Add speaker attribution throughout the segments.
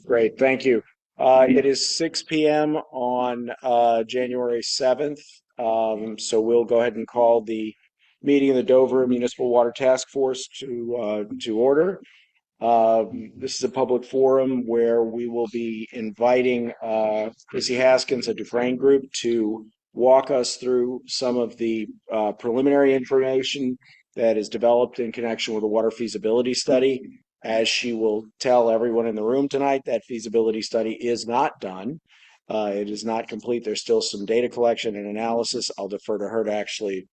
Speaker 1: Great, thank you. It is 6 p.m. on January 7th. So we'll go ahead and call the meeting of the Dover Municipal Water Task Force to order. This is a public forum where we will be inviting Chrissy Haskins of Dufresne Group to walk us through some of the preliminary information that is developed in connection with the water feasibility study. As she will tell everyone in the room tonight, that feasibility study is not done. It is not complete. There's still some data collection and analysis. I'll defer to her to actually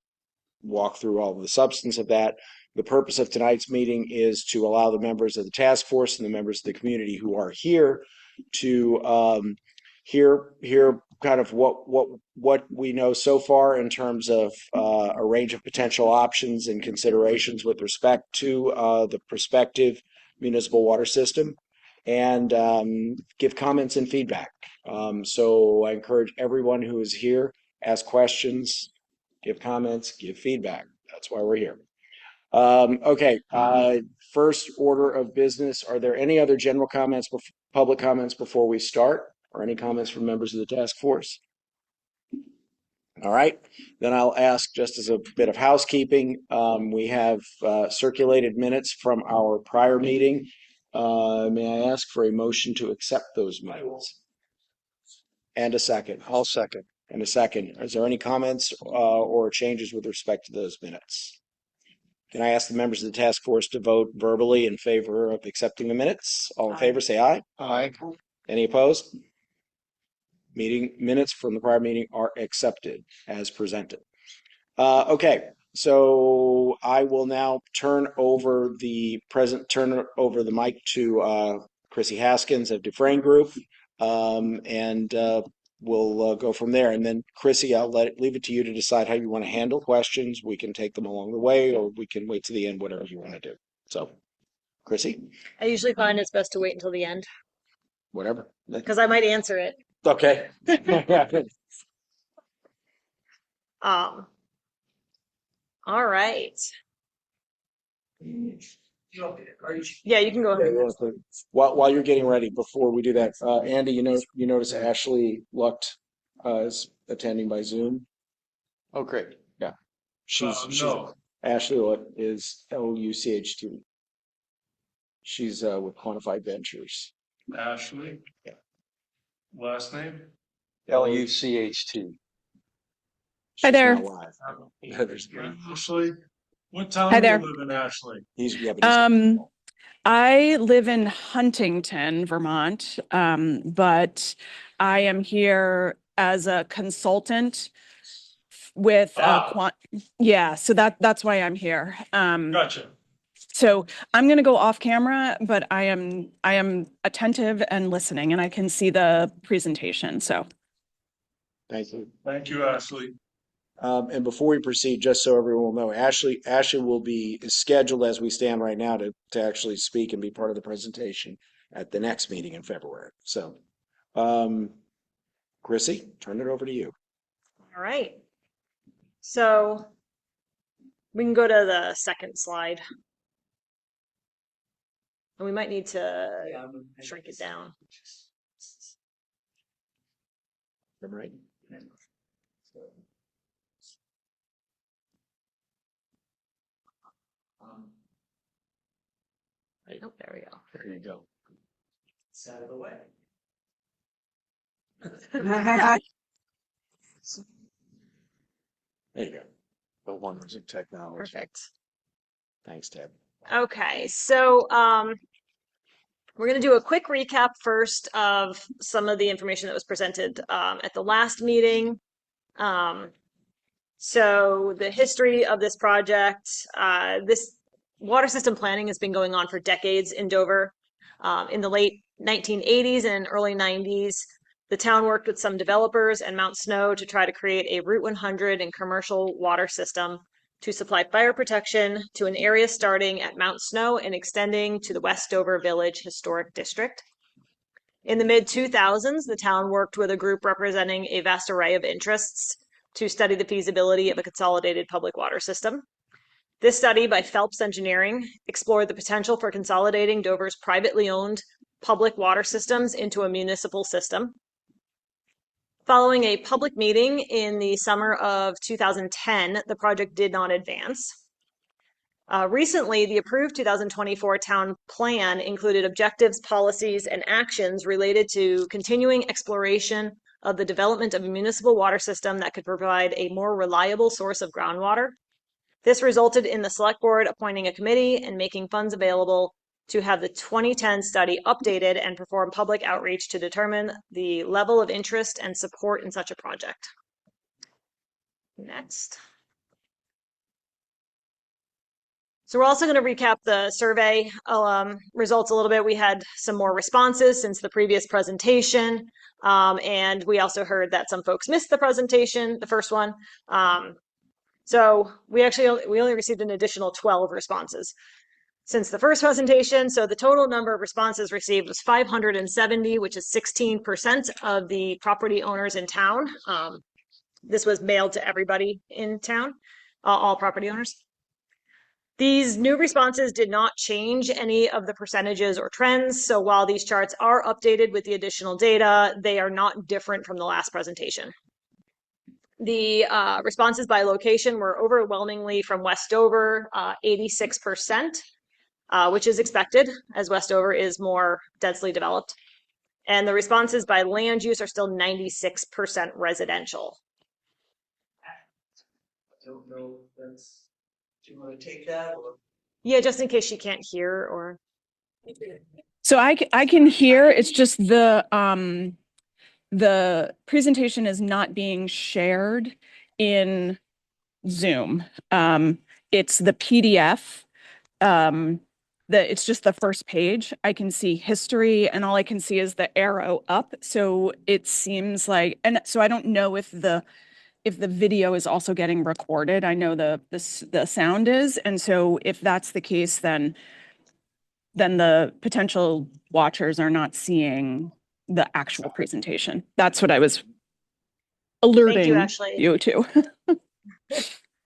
Speaker 1: walk through all of the substance of that. The purpose of tonight's meeting is to allow the members of the task force and the members of the community who are here to hear kind of what we know so far in terms of a range of potential options and considerations with respect to the prospective municipal water system, and give comments and feedback. So I encourage everyone who is here, ask questions, give comments, give feedback. That's why we're here. Okay, first order of business. Are there any other general comments, public comments before we start, or any comments from members of the task force? All right, then I'll ask, just as a bit of housekeeping, we have circulated minutes from our prior meeting. May I ask for a motion to accept those minutes? And a second.
Speaker 2: I'll second.
Speaker 1: And a second. Is there any comments or changes with respect to those minutes? Can I ask the members of the task force to vote verbally in favor of accepting the minutes? All in favor, say aye.
Speaker 2: Aye.
Speaker 1: Any opposed? Meeting minutes from the prior meeting are accepted as presented. Okay, so I will now turn over the mic to Chrissy Haskins of Dufresne Group, and we'll go from there. And then, Chrissy, I'll leave it to you to decide how you want to handle questions. We can take them along the way, or we can wait to the end, whatever you want to do. So, Chrissy,
Speaker 3: I usually find it's best to wait until the end
Speaker 1: whatever.
Speaker 3: because I might answer it.
Speaker 1: Okay.
Speaker 3: All right. Yeah, you can go ahead.
Speaker 1: While you're getting ready, before we do that, Andy, you notice Ashley Lucht is attending by Zoom.
Speaker 2: Oh, great.
Speaker 1: Yeah, she's
Speaker 4: No.
Speaker 1: Ashley Lucht is Lucht. She's with Quantified Ventures.
Speaker 4: Ashley?
Speaker 1: Yeah.
Speaker 4: Last name?
Speaker 2: Lucht.
Speaker 1: She's
Speaker 5: there.
Speaker 1: not live. There's-
Speaker 4: Ashley? What town
Speaker 5: Hi
Speaker 4: do you
Speaker 5: there.
Speaker 4: live in, Ashley?
Speaker 5: I live in Huntington, Vermont, but I am here as a consultant with so that's why I'm here.
Speaker 4: Gotcha.
Speaker 5: So I'm going to go off camera, but I am attentive and listening, and I can see the presentation. So
Speaker 1: Thank you.
Speaker 4: Thank you, Ashley.
Speaker 1: And before we proceed, just so everyone will know, Ashley will be scheduled as we stand right now to actually speak and be part of the presentation at the next meeting in February. So, Chrissy, turn it over to you.
Speaker 3: All right. So we can go to the second slide. And we might need to shrink it down.
Speaker 1: Right.
Speaker 3: Oh, there we go.
Speaker 1: There you go.
Speaker 4: It's out of the way.
Speaker 1: There you go. The wonders of technology.
Speaker 3: Perfect.
Speaker 1: Thanks, Tab.
Speaker 3: Okay, so we're going to do a quick recap first of some of the information that was presented at the last meeting. So the history of this project, this water system planning has been going on for decades in Dover. In the late 1980s and early 90s, the town worked with some developers and Mount Snow to try to create a Route 100 and commercial water system to supply fire protection to an area starting at Mount Snow and extending to the West Dover Village Historic District. In the mid-2000s, the town worked with a group representing a vast array of interests to study the feasibility of a consolidated public water system. This study by Phelps Engineering explored the potential for consolidating Dover's privately owned public water systems into a municipal system. Following a public meeting in the summer of 2010, the project did not advance. Recently, the approved 2024 town plan included objectives, policies, and actions related to continuing exploration of the development of a municipal water system that could provide a more reliable source of groundwater. This resulted in the select board appointing a committee and making funds available to have the 2010 study updated and perform public outreach to determine the level of interest and support in such a project. Next. So we're also going to recap the survey results a little bit. We had some more responses since the previous presentation. And we also heard that some folks missed the presentation, the first one. So we only received an additional 12 responses since the first presentation. So the total number of responses received was 570, which is 16% of the property owners in town. This was mailed to everybody in town, all property owners. These new responses did not change any of the percentages or trends. So while these charts are updated with the additional data, they are not different from the last presentation. The responses by location were overwhelmingly from Westover, 86%, which is expected as Westover is more densely developed. And the responses by land use are still 96% residential.
Speaker 6: I don't know if that's, do you want to take that or?
Speaker 3: Yeah, just in case she can't hear or.
Speaker 5: So I can hear, it's just the presentation is not being shared in Zoom. It's the PDF. It's just the first page. I can see history and all I can see is the arrow up. So it seems like, and so I don't know if the video is also getting recorded. I know the sound is. And so if that's the case, then the potential watchers are not seeing the actual presentation. That's what I was alerting
Speaker 3: Ashley.
Speaker 5: you to.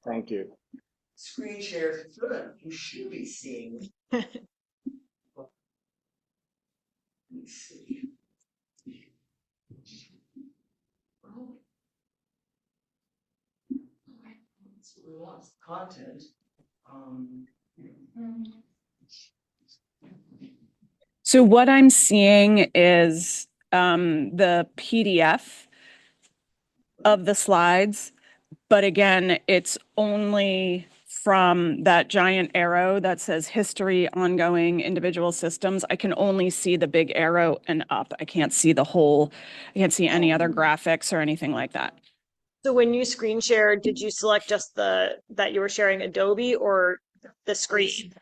Speaker 1: Thank you.
Speaker 6: Screen share is good. You should be seeing. Let me see. So we lost content.
Speaker 5: So what I'm seeing is the PDF of the slides, but again, it's only from that giant arrow that says history, ongoing, individual systems. I can only see the big arrow and up. I can't see the whole, I can't see any other graphics or anything like that.
Speaker 3: So when you screen shared, did you select just that you were sharing Adobe or the screen?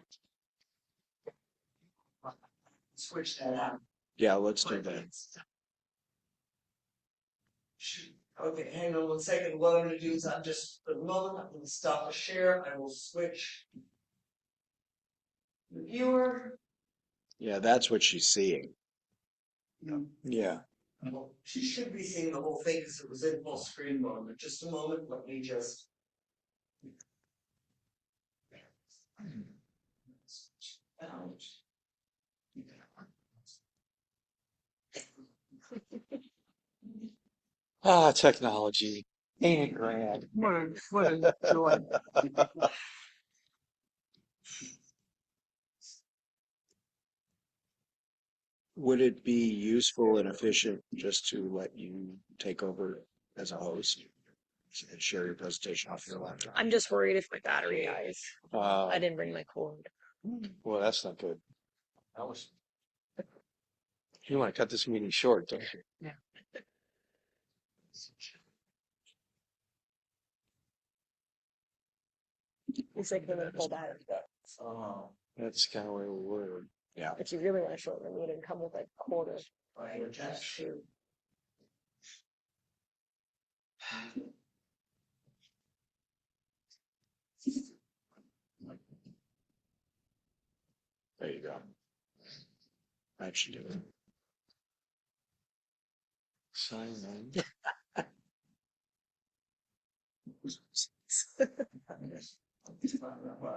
Speaker 6: Switch that out.
Speaker 1: Yeah, let's do that.
Speaker 6: Okay, hang on 1 second. What I'm going to do is for the moment, I'm going to stop the share. I will switch the viewer.
Speaker 1: Yeah, that's what she's seeing. Yeah.
Speaker 6: Well, she should be seeing the whole thing because it was in full screen mode. But just a moment, let me just. Out.
Speaker 2: Ah, technology. Ain't it grand? What a joy.
Speaker 1: Would it be useful and efficient just to let you take over as a host and share your presentation off your laptop?
Speaker 3: I'm just worried if my battery dies. I didn't bring my cord.
Speaker 2: Well, that's not good. You want to cut this meeting short, don't you?
Speaker 3: Yeah. It's like when they pulled out.
Speaker 6: Oh,
Speaker 2: That's kind of where we were.
Speaker 1: Yeah.
Speaker 3: If you really want to shorten the meeting, come with a quarter.
Speaker 6: right. That's true.
Speaker 1: There you go. I should do it.
Speaker 2: Sign in.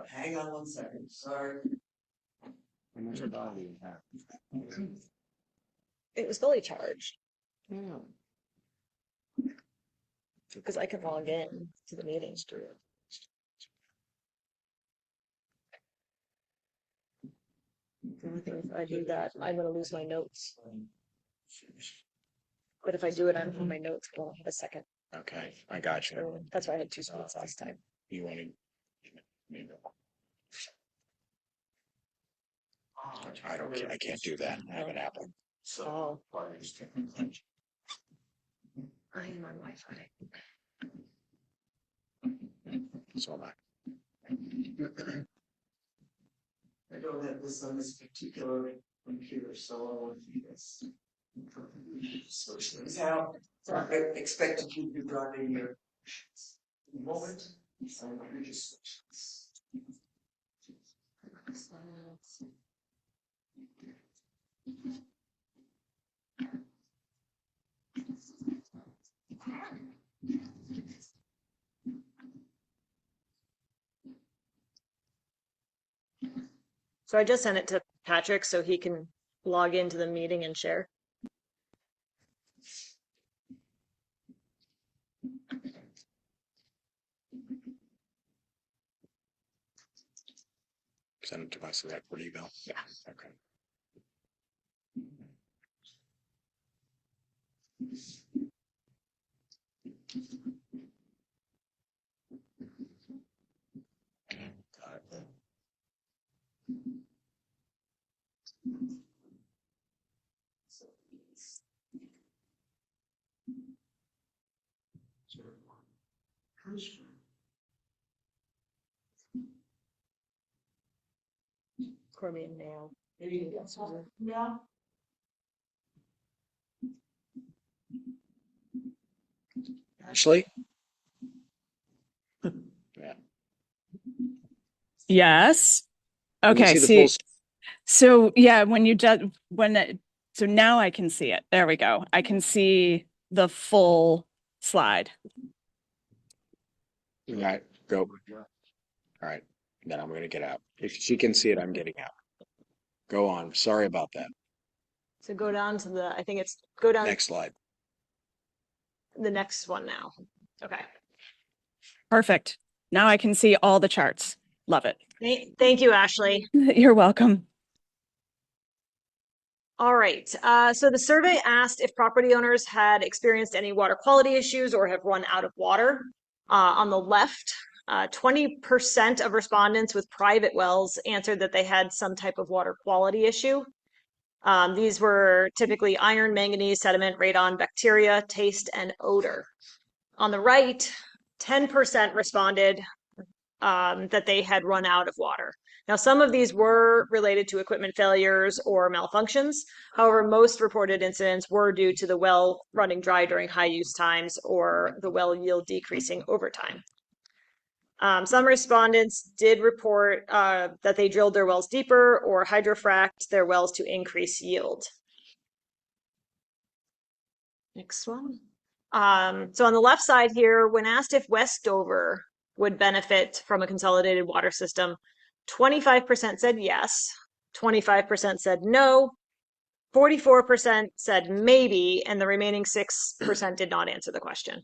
Speaker 6: Hang on 1 second. Sorry.
Speaker 3: It was fully charged. Because I could log in to the meetings through it. The only thing, if I do that, I'm gonna lose my notes. But if I do it on my notes, I won't have a second.
Speaker 1: Okay, I got you.
Speaker 3: So that's why I had two spots last time.
Speaker 1: You want to? I can't do that. I have an Apple.
Speaker 3: Oh. I am on Wi-Fi.
Speaker 1: So am I.
Speaker 6: I don't have this on this particular computer, so I want to do this. So how, I expected you to be running your moment. So you just.
Speaker 3: So I just sent it to Patrick so he can log into the meeting and share.
Speaker 1: Send it to my select board email.
Speaker 3: Yeah.
Speaker 1: Okay. Got it.
Speaker 3: Cormier now.
Speaker 6: Maybe yeah.
Speaker 1: Ashley? Yeah.
Speaker 5: Yes.
Speaker 1: Can you
Speaker 5: Okay.
Speaker 1: see the
Speaker 5: See,
Speaker 1: full
Speaker 5: so yeah, when you do, so now I can see it. There we go. I can see the full slide.
Speaker 1: All right, go. All right, then I'm gonna get out. If she can see it, I'm getting out. Go on. Sorry about that.
Speaker 3: So go down to the, I think it's, go down
Speaker 1: Next slide.
Speaker 3: the next one now. Okay.
Speaker 5: Perfect. Now I can see all the charts. Love it.
Speaker 3: Thank you, Ashley.
Speaker 5: You're welcome.
Speaker 3: All right. So the survey asked if property owners had experienced any water quality issues or have run out of water. On the left, 20% of respondents with private wells answered that they had some type of water quality issue. These were typically iron, manganese, sediment, radon, bacteria, taste, and odor. On the right, 10% responded that they had run out of water. Now, some of these were related to equipment failures or malfunctions. However, most reported incidents were due to the well running dry during high use times or the well yield decreasing over time. Some respondents did report that they drilled their wells deeper or hydrofrac'd their wells to increase yield. Next one. So on the left side here, when asked if West Dover would benefit from a consolidated water system, 25% said yes, 25% said no, 44% said maybe, and the remaining 6% did not answer the question.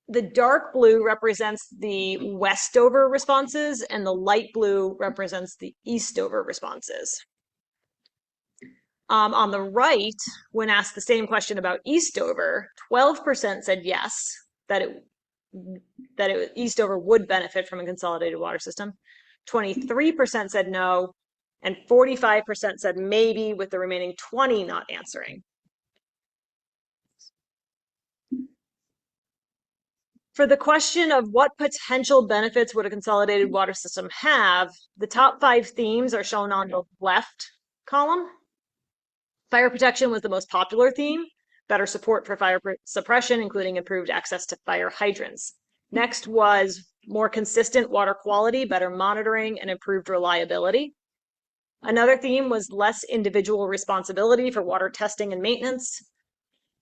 Speaker 3: The dark blue represents the Westover responses, and the light blue represents the Eastover responses. On the right, when asked the same question about Eastover, 12% said yes, that Eastover would benefit from a consolidated water system. 23% said no, and 45% said maybe, with the remaining 20 not answering. For the question of what potential benefits would a consolidated water system have, the top 5 themes are shown on the left column. Fire protection was the most popular theme. Better support for fire suppression, including improved access to fire hydrants. Next was more consistent water quality, better monitoring, and improved reliability. Another theme was less individual responsibility for water testing and maintenance.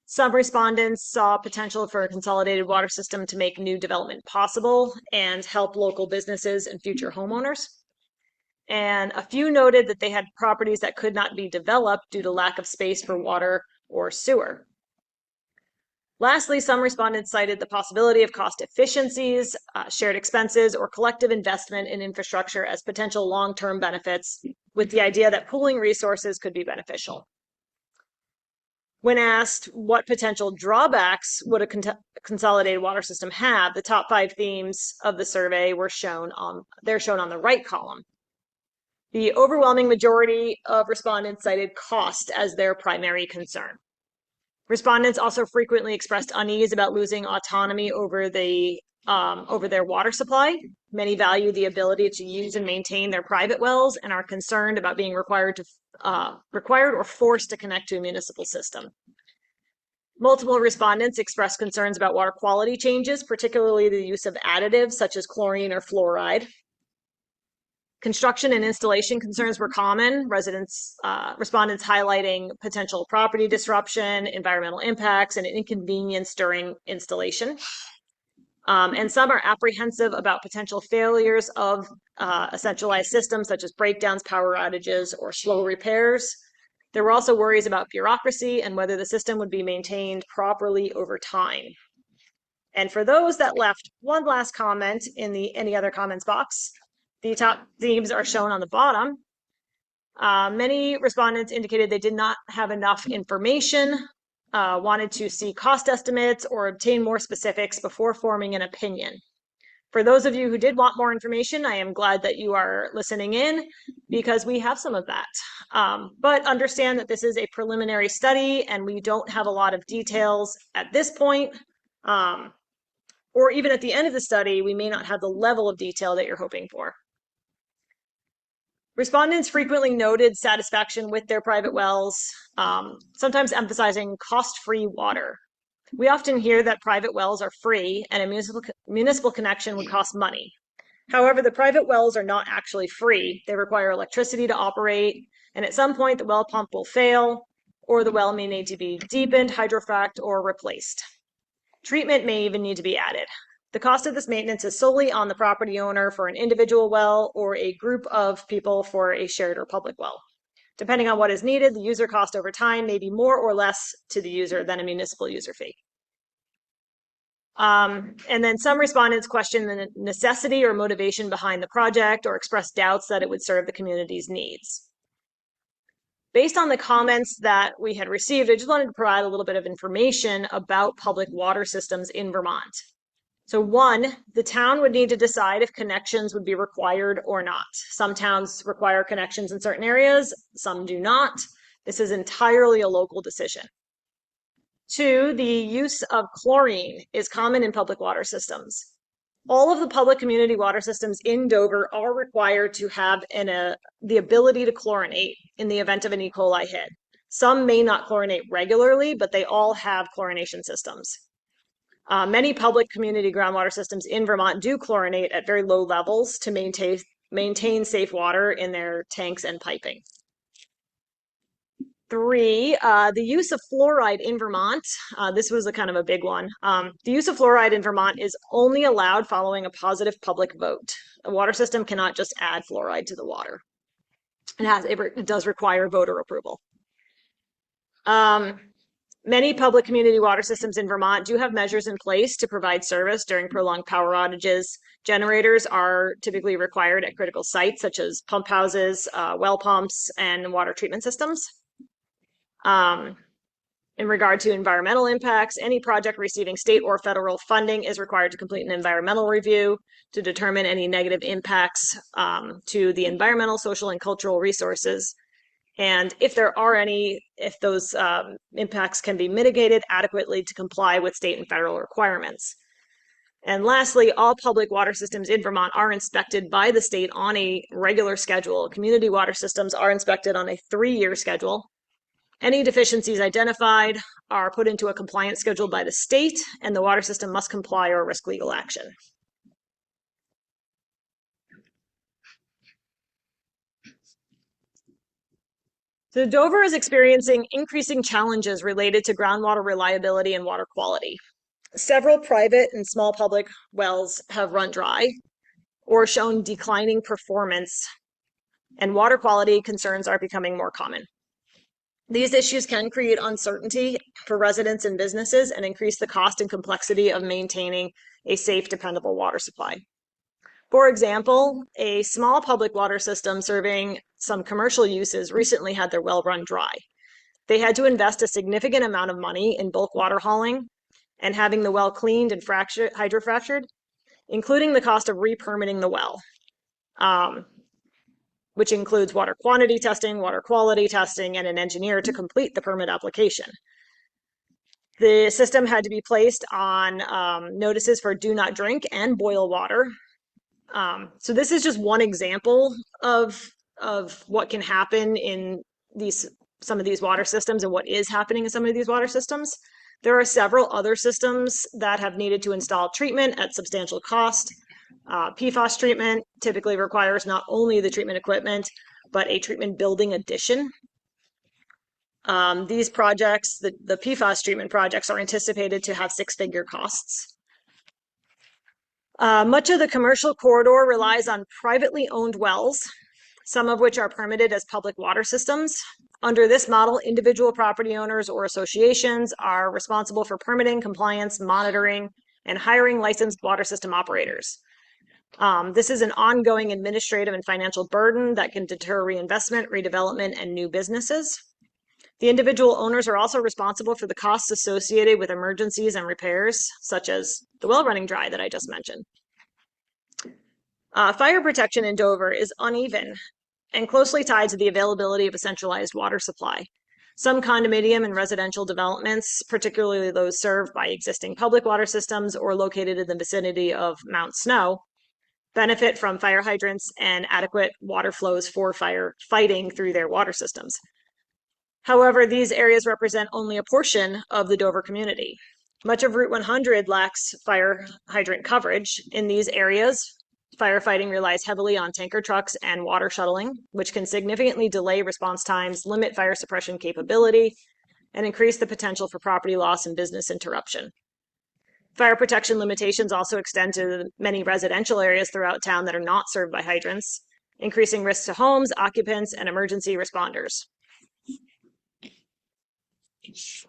Speaker 3: Some respondents saw potential for a consolidated water system to make new development possible and help local businesses and future homeowners. and a few noted that they had properties that could not be developed due to lack of space for water or sewer. Lastly, some respondents cited the possibility of cost efficiencies, shared expenses, or collective investment in infrastructure as potential long-term benefits, with the idea that pooling resources could be beneficial. When asked what potential drawbacks would a consolidated water system have, the top 5 themes of the survey were shown on the right column. The overwhelming majority of respondents cited cost as their primary concern. Respondents also frequently expressed unease about losing autonomy over their water supply. Many value the ability to use and maintain their private wells and are concerned about being required or forced to connect to a municipal system. Multiple respondents expressed concerns about water quality changes, particularly the use of additives such as chlorine or fluoride. Construction and installation concerns were common. Respondents highlighting potential property disruption, environmental impacts, and inconvenience during installation. And some are apprehensive about potential failures of a centralized system, such as breakdowns, power outages, or slow repairs. There were also worries about bureaucracy and whether the system would be maintained properly over time. And for those that left one last comment in the any other comments box, the top themes are shown on the bottom. Many respondents indicated they did not have enough information, wanted to see cost estimates or obtain more specifics before forming an opinion. For those of you who did want more information, I am glad that you are listening in because we have some of that. But understand that this is a preliminary study and we don't have a lot of details at this point. Or even at the end of the study, we may not have the level of detail that you're hoping for. Respondents frequently noted satisfaction with their private wells, sometimes emphasizing cost-free water. We often hear that private wells are free and a municipal connection would cost money. However, the private wells are not actually free. They require electricity to operate, and at some point the well pump will fail, or the well may need to be deepened, hydrofrac'd, or replaced. Treatment may even need to be added. The cost of this maintenance is solely on the property owner for an individual well or a group of people for a shared or public well. Depending on what is needed, the user cost over time may be more or less to the user than a municipal user fee. And then some respondents questioned the necessity or motivation behind the project or expressed doubts that it would serve the community's needs. Based on the comments that we had received, I just wanted to provide a little bit of information about public water systems in Vermont. So 1, the town would need to decide if connections would be required or not. Some towns require connections in certain areas, some do not. This is entirely a local decision. 2, the use of chlorine is common in public water systems. All of the public community water systems in Dover are required to have the ability to chlorinate in the event of an E. coli hit. Some may not chlorinate regularly, but they all have chlorination systems. Many public community groundwater systems in Vermont do chlorinate at very low levels to maintain safe water in their tanks and piping. 3, the use of fluoride in Vermont. This was a kind of a big one. The use of fluoride in Vermont is only allowed following a positive public vote. A water system cannot just add fluoride to the water. It does require voter approval. Many public community water systems in Vermont do have measures in place to provide service during prolonged power outages. Generators are typically required at critical sites such as pump houses, well pumps, and water treatment systems. In regard to environmental impacts, any project receiving state or federal funding is required to complete an environmental review to determine any negative impacts to the environmental, social, and cultural resources. And if there are any, if those impacts can be mitigated adequately to comply with state and federal requirements. And lastly, all public water systems in Vermont are inspected by the state on a regular schedule. Community water systems are inspected on a 3-year schedule. Any deficiencies identified are put into a compliance schedule by the state, and the water system must comply or risk legal action. So Dover is experiencing increasing challenges related to groundwater reliability and water quality. Several private and small public wells have run dry or shown declining performance and water quality concerns are becoming more common. These issues can create uncertainty for residents and businesses and increase the cost and complexity of maintaining a safe, dependable water supply. For example, a small public water system serving some commercial uses recently had their well run dry. They had to invest a significant amount of money in bulk water hauling and having the well cleaned and hydrofractured, including the cost of re-permitting the well, which includes water quantity testing, water quality testing, and an engineer to complete the permit application. The system had to be placed on notices for do not drink and boil water. So this is just one example of what can happen in some of these water systems and what is happening in some of these water systems. There are several other systems that have needed to install treatment at substantial cost. PFAS treatment typically requires not only the treatment equipment, but a treatment building addition. These projects, the PFAS treatment projects, are anticipated to have six-figure costs. Much of the commercial corridor relies on privately owned wells, some of which are permitted as public water systems. Under this model, individual property owners or associations are responsible for permitting, compliance, monitoring, and hiring licensed water system operators. This is an ongoing administrative and financial burden that can deter reinvestment, redevelopment, and new businesses. The individual owners are also responsible for the costs associated with emergencies and repairs, such as the well running dry that I just mentioned. Fire protection in Dover is uneven and closely tied to the availability of a centralized water supply. Some condominium and residential developments, particularly those served by existing public water systems or located in the vicinity of Mount Snow, benefit from fire hydrants and adequate water flows for fire fighting through their water systems. However, these areas represent only a portion of the Dover community. Much of Route 100 lacks fire hydrant coverage. In these areas, firefighting relies heavily on tanker trucks and water shuttling, which can significantly delay response times, limit fire suppression capability, and increase the potential for property loss and business interruption. Fire protection limitations also extend to many residential areas throughout town that are not served by hydrants, increasing risks to homes, occupants, and emergency responders.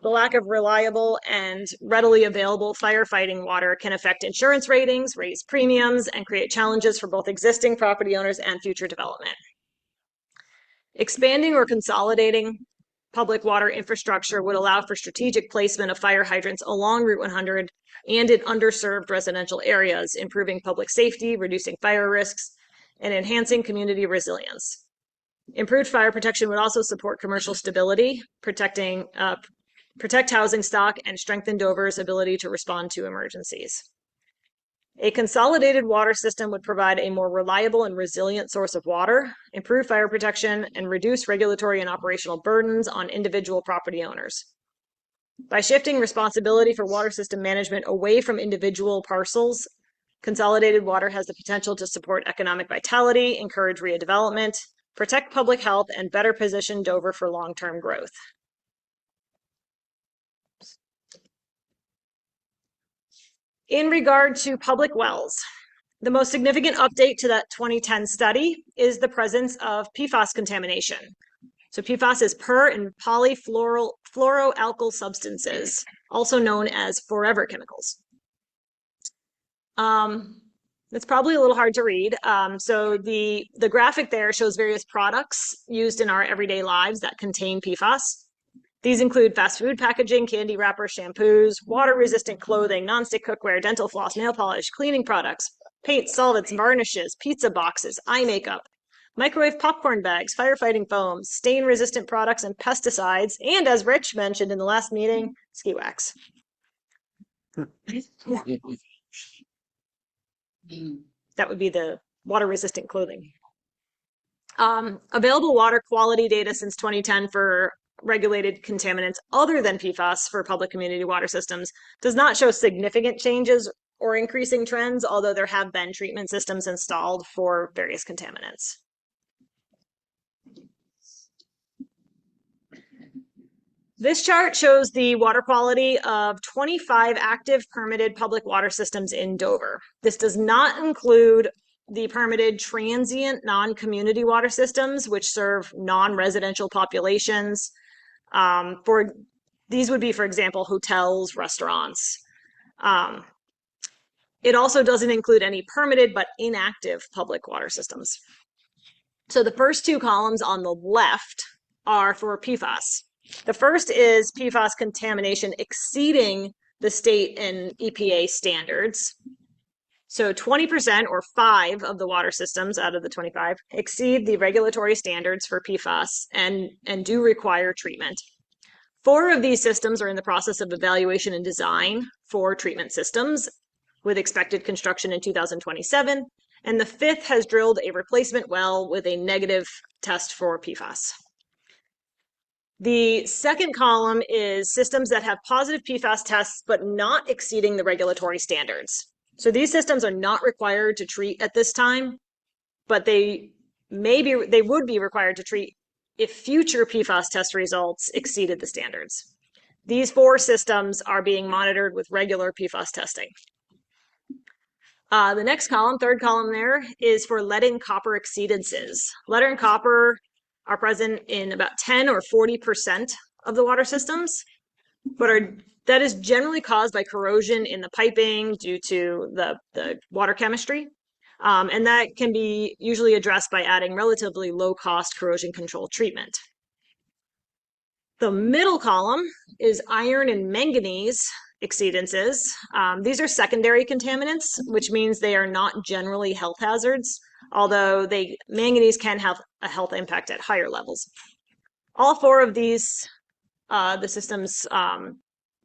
Speaker 3: The lack of reliable and readily available firefighting water can affect insurance ratings, raise premiums, and create challenges for both existing property owners and future development. Expanding or consolidating public water infrastructure would allow for strategic placement of fire hydrants along Route 100 and in underserved residential areas, improving public safety, reducing fire risks, and enhancing community resilience. Improved fire protection would also support commercial stability, protect housing stock, and strengthen Dover's ability to respond to emergencies. A consolidated water system would provide a more reliable and resilient source of water, improve fire protection, and reduce regulatory and operational burdens on individual property owners. By shifting responsibility for water system management away from individual parcels, consolidated water has the potential to support economic vitality, encourage redevelopment, protect public health, and better position Dover for long-term growth. In regard to public wells, the most significant update to that 2010 study is the presence of PFAS contamination. So PFAS is per and polyfluoroalkyl substances, also known as forever chemicals. It's probably a little hard to read. So the graphic there shows various products used in our everyday lives that contain PFAS. These include fast food packaging, candy wrappers, shampoos, water-resistant clothing, nonstick cookware, dental floss, nail polish, cleaning products, paints, solvents, varnishes, pizza boxes, eye makeup, microwave popcorn bags, firefighting foams, stain-resistant products, and pesticides, and as Rich mentioned in the last meeting, ski wax. That would be the water-resistant clothing. Available water quality data since 2010 for regulated contaminants other than PFAS for public community water systems does not show significant changes or increasing trends, although there have been treatment systems installed for various contaminants. This chart shows the water quality of 25 active permitted public water systems in Dover. This does not include the permitted transient non-community water systems, which serve non-residential populations. These would be, for example, hotels, restaurants. It also doesn't include any permitted but inactive public water systems. So the first two columns on the left are for PFAS. The first is PFAS contamination exceeding the state and EPA standards. So 20% or 5 of the water systems out of the 25 exceed the regulatory standards for PFAS and do require treatment. 4 of these systems are in the process of evaluation and design for treatment systems with expected construction in 2027. And the 5th has drilled a replacement well with a negative test for PFAS. The second column is systems that have positive PFAS tests, but not exceeding the regulatory standards. So these systems are not required to treat at this time, but they would be required to treat if future PFAS test results exceeded the standards. These 4 systems are being monitored with regular PFAS testing. The next column, third column there, is for lead and copper exceedances. Lead and copper are present in about 10 or 40% of the water systems, but that is generally caused by corrosion in the piping due to the water chemistry. And that can be usually addressed by adding relatively low-cost corrosion control treatment. The middle column is iron and manganese exceedances. These are secondary contaminants, which means they are not generally health hazards, although manganese can have a health impact at higher levels. All 4 of these, the systems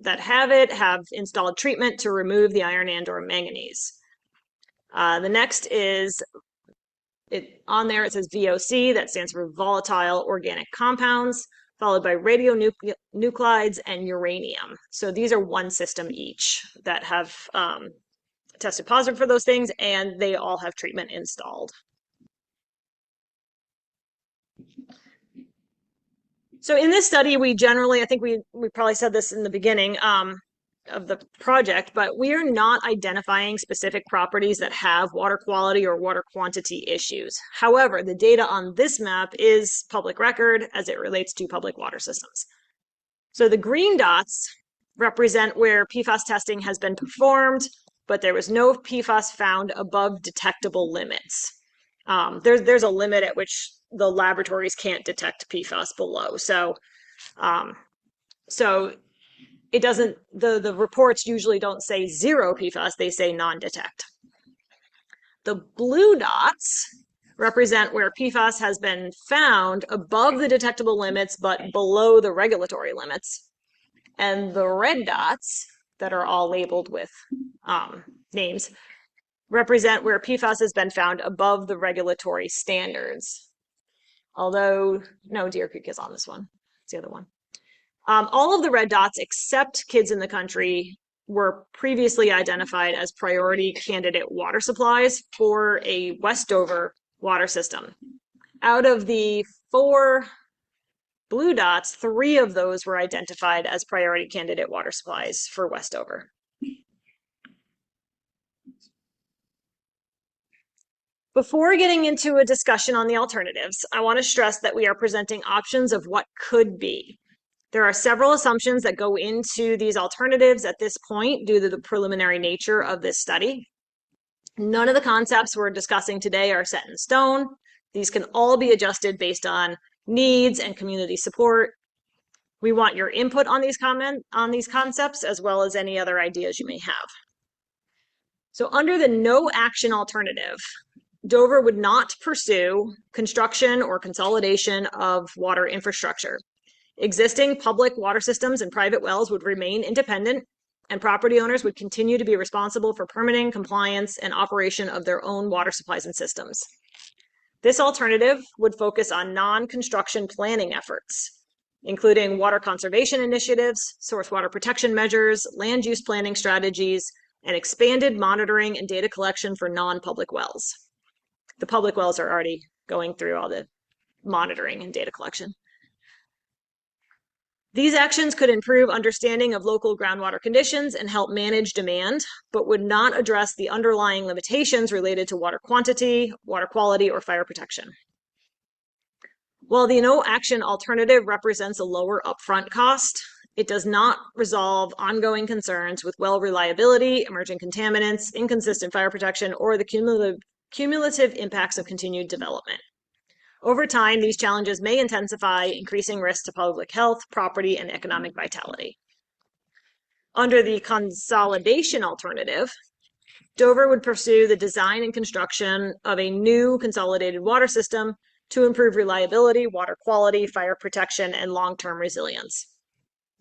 Speaker 3: that have installed treatment to remove the iron and or manganese. The next is, on there it says VOC, that stands for volatile organic compounds, followed by radionuclides and uranium. So these are 1 system each that have tested positive for those things, and they all have treatment installed. So in this study, we generally, I think we probably said this in the beginning of the project, but we are not identifying specific properties that have water quality or water quantity issues. However, the data on this map is public record as it relates to public water systems. So the green dots represent where PFAS testing has been performed, but there was no PFAS found above detectable limits. There's a limit at which the laboratories can't detect PFAS below. So it doesn't, the reports usually don't say 0 PFAS, they say non-detect. The blue dots represent where PFAS has been found above the detectable limits, but below the regulatory limits. And the red dots that are all labeled with names represent where PFAS has been found above the regulatory standards. Although, no, Deer Creek is on this one. It's the other one. All of the red dots, except Kids in the Country, were previously identified as priority candidate water supplies for a Westover water system. Out of the 4 blue dots, 3 of those were identified as priority candidate water supplies for Westover. Before getting into a discussion on the alternatives, I want to stress that we are presenting options of what could be. There are several assumptions that go into these alternatives at this point due to the preliminary nature of this study. None of the concepts we're discussing today are set in stone. These can all be adjusted based on needs and community support. We want your input on these concepts as well as any other ideas you may have. So under the no action alternative, Dover would not pursue construction or consolidation of water infrastructure. Existing public water systems and private wells would remain independent, and property owners would continue to be responsible for permitting, compliance, and operation of their own water supplies and systems. This alternative would focus on non-construction planning efforts, including water conservation initiatives, source water protection measures, land use planning strategies, and expanded monitoring and data collection for non-public wells. The public wells are already going through all the monitoring and data collection. These actions could improve understanding of local groundwater conditions and help manage demand, but would not address the underlying limitations related to water quantity, water quality, or fire protection. While the no action alternative represents a lower upfront cost, it does not resolve ongoing concerns with well reliability, emerging contaminants, inconsistent fire protection, or the cumulative impacts of continued development. Over time, these challenges may intensify, increasing risks to public health, property, and economic vitality. Under the consolidation alternative, Dover would pursue the design and construction of a new consolidated water system to improve reliability, water quality, fire protection, and long-term resilience.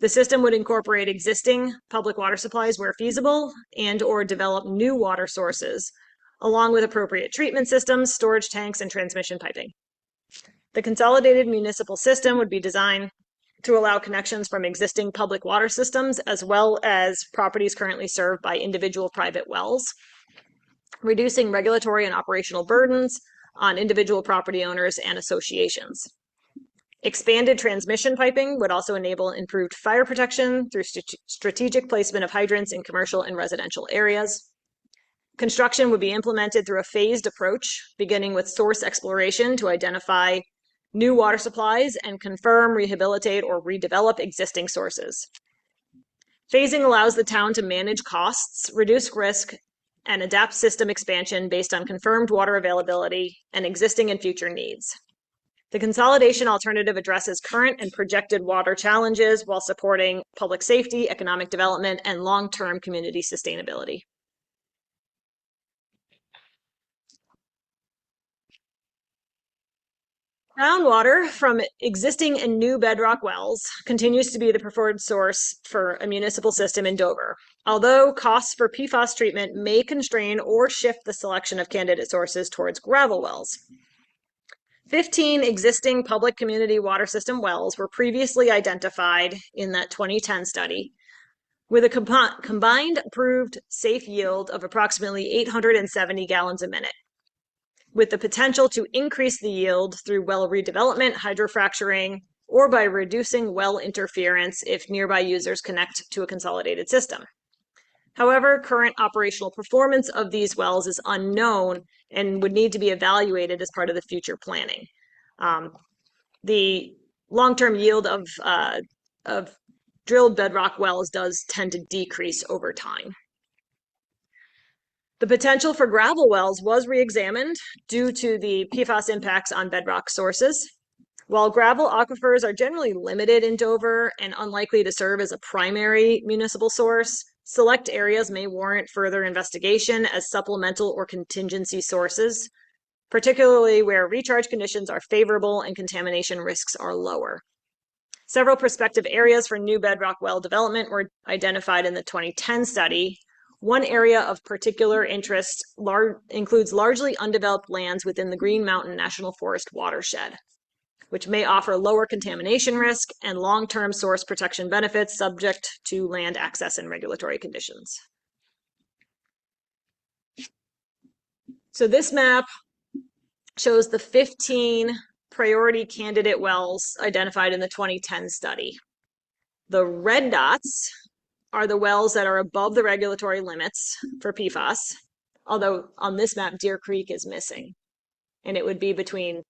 Speaker 3: The system would incorporate existing public water supplies where feasible and/or develop new water sources, along with appropriate treatment systems, storage tanks, and transmission piping. The consolidated municipal system would be designed to allow connections from existing public water systems as well as properties currently served by individual private wells, reducing regulatory and operational burdens on individual property owners and associations. Expanded transmission piping would also enable improved fire protection through strategic placement of hydrants in commercial and residential areas. Construction would be implemented through a phased approach, beginning with source exploration to identify new water supplies and confirm, rehabilitate, or redevelop existing sources. Phasing allows the town to manage costs, reduce risk, and adapt system expansion based on confirmed water availability and existing and future needs. The consolidation alternative addresses current and projected water challenges while supporting public safety, economic development, and long-term community sustainability. Groundwater from existing and new bedrock wells continues to be the preferred source for a municipal system in Dover, although costs for PFAS treatment may constrain or shift the selection of candidate sources towards gravel wells. 15 existing public community water system wells were previously identified in that 2010 study, with a combined approved safe yield of approximately 870 gallons a minute, with the potential to increase the yield through well redevelopment, hydrofracturing, or by reducing well interference if nearby users connect to a consolidated system. However, current operational performance of these wells is unknown and would need to be evaluated as part of the future planning. The long-term yield of drilled bedrock wells does tend to decrease over time. The potential for gravel wells was re-examined due to the PFAS impacts on bedrock sources. While gravel aquifers are generally limited in Dover and unlikely to serve as a primary municipal source, select areas may warrant further investigation as supplemental or contingency sources, particularly where recharge conditions are favorable and contamination risks are lower. Several prospective areas for new bedrock well development were identified in the 2010 study. One area of particular interest includes largely undeveloped lands within the Green Mountain National Forest watershed, which may offer lower contamination risk and long-term source protection benefits subject to land access and regulatory conditions. So this map shows the 15 priority candidate wells identified in the 2010 study. The red dots are the wells that are above the regulatory limits for PFAS, although on this map, Deer Creek is missing. And it would be between,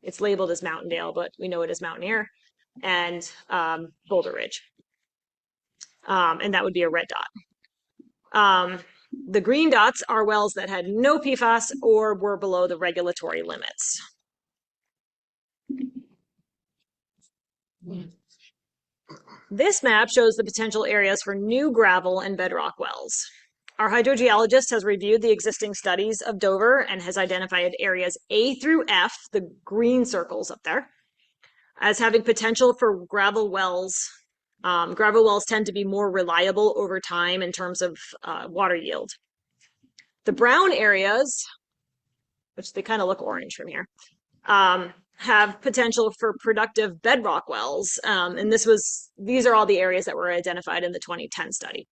Speaker 3: it's labeled as Mountaindale, but we know it as Mountaineer, and Boulder Ridge. And that would be a red dot. The green dots are wells that had no PFAS or were below the regulatory limits. This map shows the potential areas for new gravel and bedrock wells. Our hydrogeologist has reviewed the existing studies of Dover and has identified areas A through F, the green circles up there, as having potential for gravel wells. Gravel wells tend to be more reliable over time in terms of water yield. The brown areas, which they kind of look orange from here, have potential for productive bedrock wells. And these are all the areas that were identified in the 2010 study.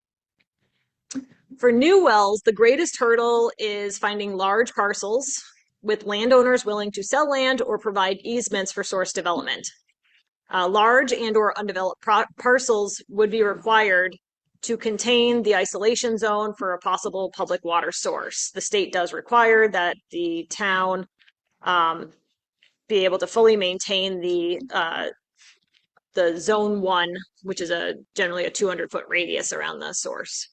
Speaker 3: For new wells, the greatest hurdle is finding large parcels with landowners willing to sell land or provide easements for source development. Large and or undeveloped parcels would be required to contain the isolation zone for a possible public water source. The state does require that the town be able to fully maintain the zone 1, which is generally a 200-foot radius around the source.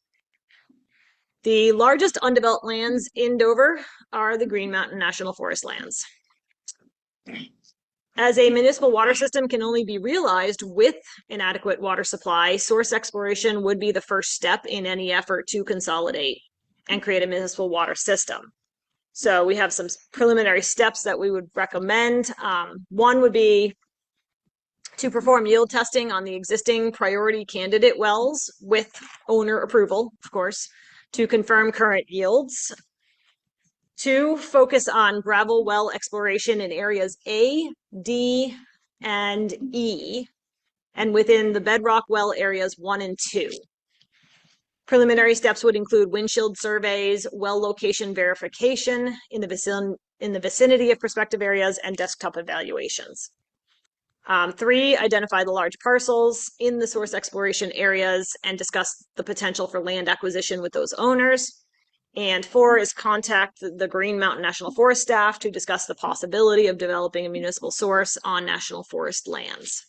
Speaker 3: The largest undeveloped lands in Dover are the Green Mountain National Forest lands. As a municipal water system can only be realized with an adequate water supply, source exploration would be the first step in any effort to consolidate and create a municipal water system. So we have some preliminary steps that we would recommend. One would be to perform yield testing on the existing priority candidate wells with owner approval, of course, to confirm current yields. 2, focus on gravel well exploration in areas A, D, and E, and within the bedrock well areas 1 and 2. Preliminary steps would include windshield surveys, well location verification in the vicinity of prospective areas, and desktop evaluations. 3, identify the large parcels in the source exploration areas and discuss the potential for land acquisition with those owners. And 4 is contact the Green Mountain National Forest staff to discuss the possibility of developing a municipal source on national forest lands.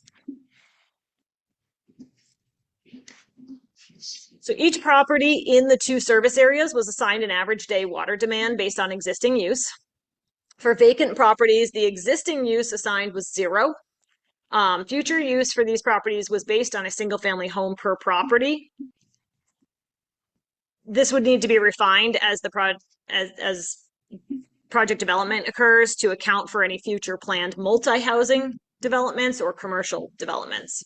Speaker 3: So each property in the 2 service areas was assigned an average day water demand based on existing use. For vacant properties, the existing use assigned was 0. Future use for these properties was based on a single family home per property. This would need to be refined as as project development occurs to account for any future planned multi-housing developments or commercial developments.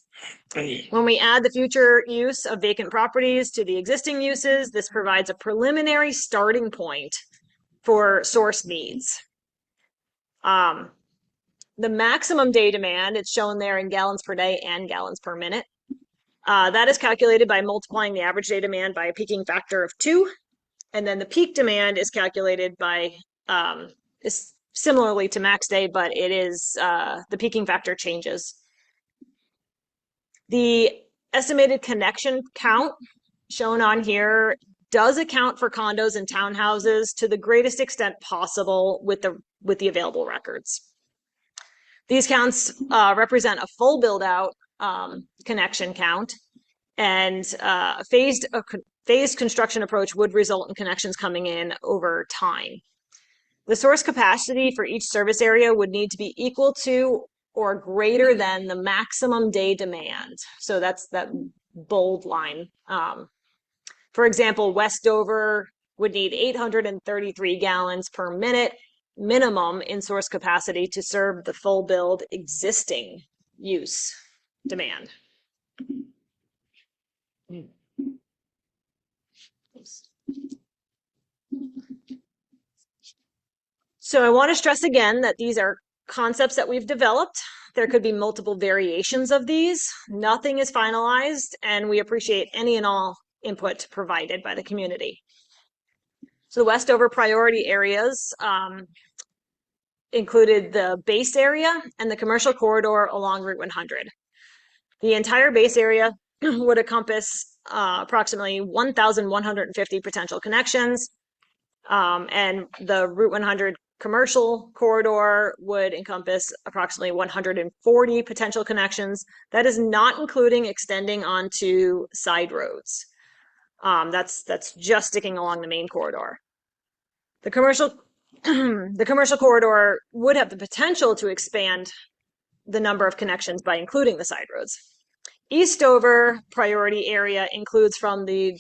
Speaker 3: When we add the future use of vacant properties to the existing uses, this provides a preliminary starting point for source needs. The maximum day demand, it's shown there in gallons per day and gallons per minute. That is calculated by multiplying the average day demand by a peaking factor of 2. And then the peak demand is calculated by, is similarly to max day, but it is, the peaking factor changes. The estimated connection count shown on here does account for condos and townhouses to the greatest extent possible with the available records. These counts represent a full build-out connection count, and a phased construction approach would result in connections coming in over time. The source capacity for each service area would need to be equal to or greater than the maximum day demand. So that's that bold line. For example, West Dover would need 833 gallons per minute minimum in source capacity to serve the full build existing use demand. So I want to stress again that these are concepts that we've developed. There could be multiple variations of these. Nothing is finalized, and we appreciate any and all input provided by the community. So the Westover priority areas included the base area and the commercial corridor along Route 100. The entire base area would encompass approximately 1,150 potential connections, and the Route 100 commercial corridor would encompass approximately 140 potential connections. That is not including extending onto side roads. That's just sticking along the main corridor. The commercial corridor would have the potential to expand the number of connections by including the side roads. East Dover priority area includes from the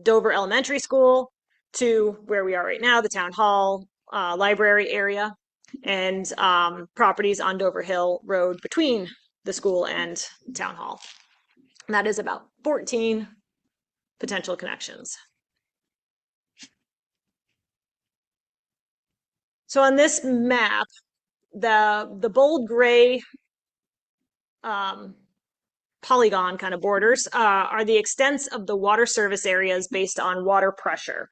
Speaker 3: Dover Elementary School to where we are right now, the Town Hall, library area, and properties on Dover Hill Road between the school and Town Hall. And that is about 14 potential connections. So on this map, the bold gray polygon kind of borders are the extents of the water service areas based on water pressure.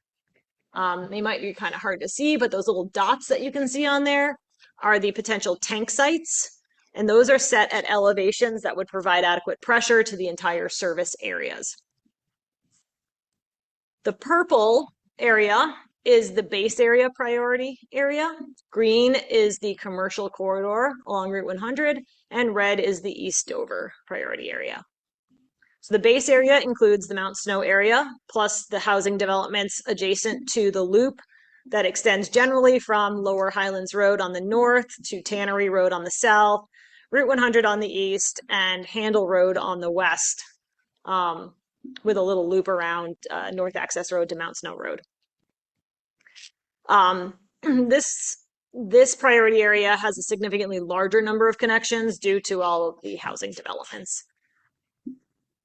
Speaker 3: They might be kind of hard to see, but those little dots that you can see on there are the potential tank sites And those are set at elevations that would provide adequate pressure to the entire service areas. The purple area is the base area priority area. Green is the commercial corridor along Route 100, and red is the East Dover priority area. So the base area includes the Mount Snow area, plus the housing developments adjacent to the loop that extends generally from Lower Highlands Road on the north to Tannery Road on the south, Route 100 on the east, and Handle Road on the west, with a little loop around North Access Road to Mount Snow Road. This priority area has a significantly larger number of connections due to all of the housing developments.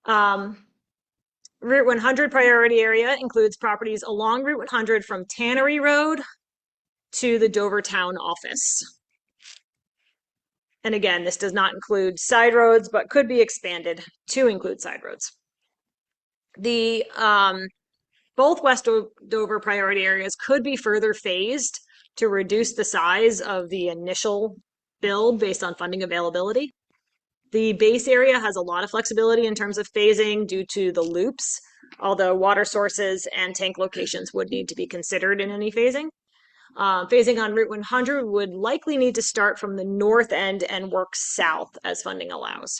Speaker 3: Route 100 priority area includes properties along Route 100 from Tannery Road to the Dover Town office. And again, this does not include side roads, but could be expanded to include side roads. The both West Dover priority areas could be further phased to reduce the size of the initial build based on funding availability. The base area has a lot of flexibility in terms of phasing due to the loops, although water sources and tank locations would need to be considered in any phasing. Phasing on Route 100 would likely need to start from the north end and work south as funding allows.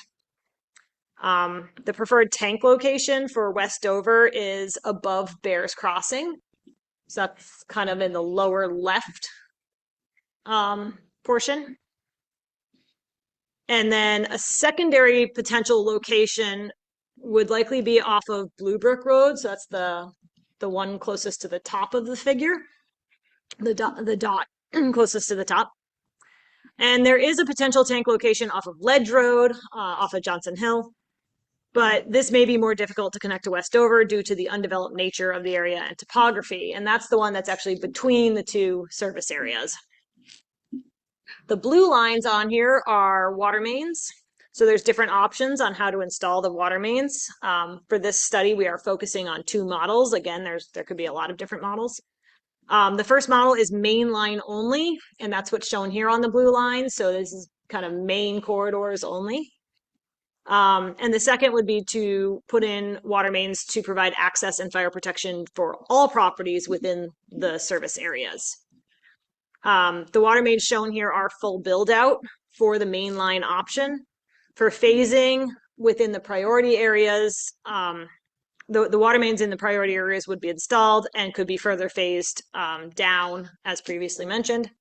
Speaker 3: The preferred tank location for West Dover is above Bears Crossing. So that's kind of in the lower left portion. And then a secondary potential location would likely be off of Blue Brook Road. So that's the one closest to the top of the figure, the dot closest to the top. And there is a potential tank location off of Ledge Road, off of Johnson Hill. But this may be more difficult to connect to West Dover due to the undeveloped nature of the area and topography. And that's the one that's actually between the two service areas. The blue lines on here are water mains. So there's different options on how to install the water mains. For this study, we are focusing on two models. Again, there could be a lot of different models. The first model is main line only, and that's what's shown here on the blue line. So this is kind of main corridors only. And the second would be to put in water mains to provide access and fire protection for all properties within the service areas. The water mains shown here are full build out for the main line option. For phasing within the priority areas, the water mains in the priority areas would be installed and could be further phased down as previously mentioned.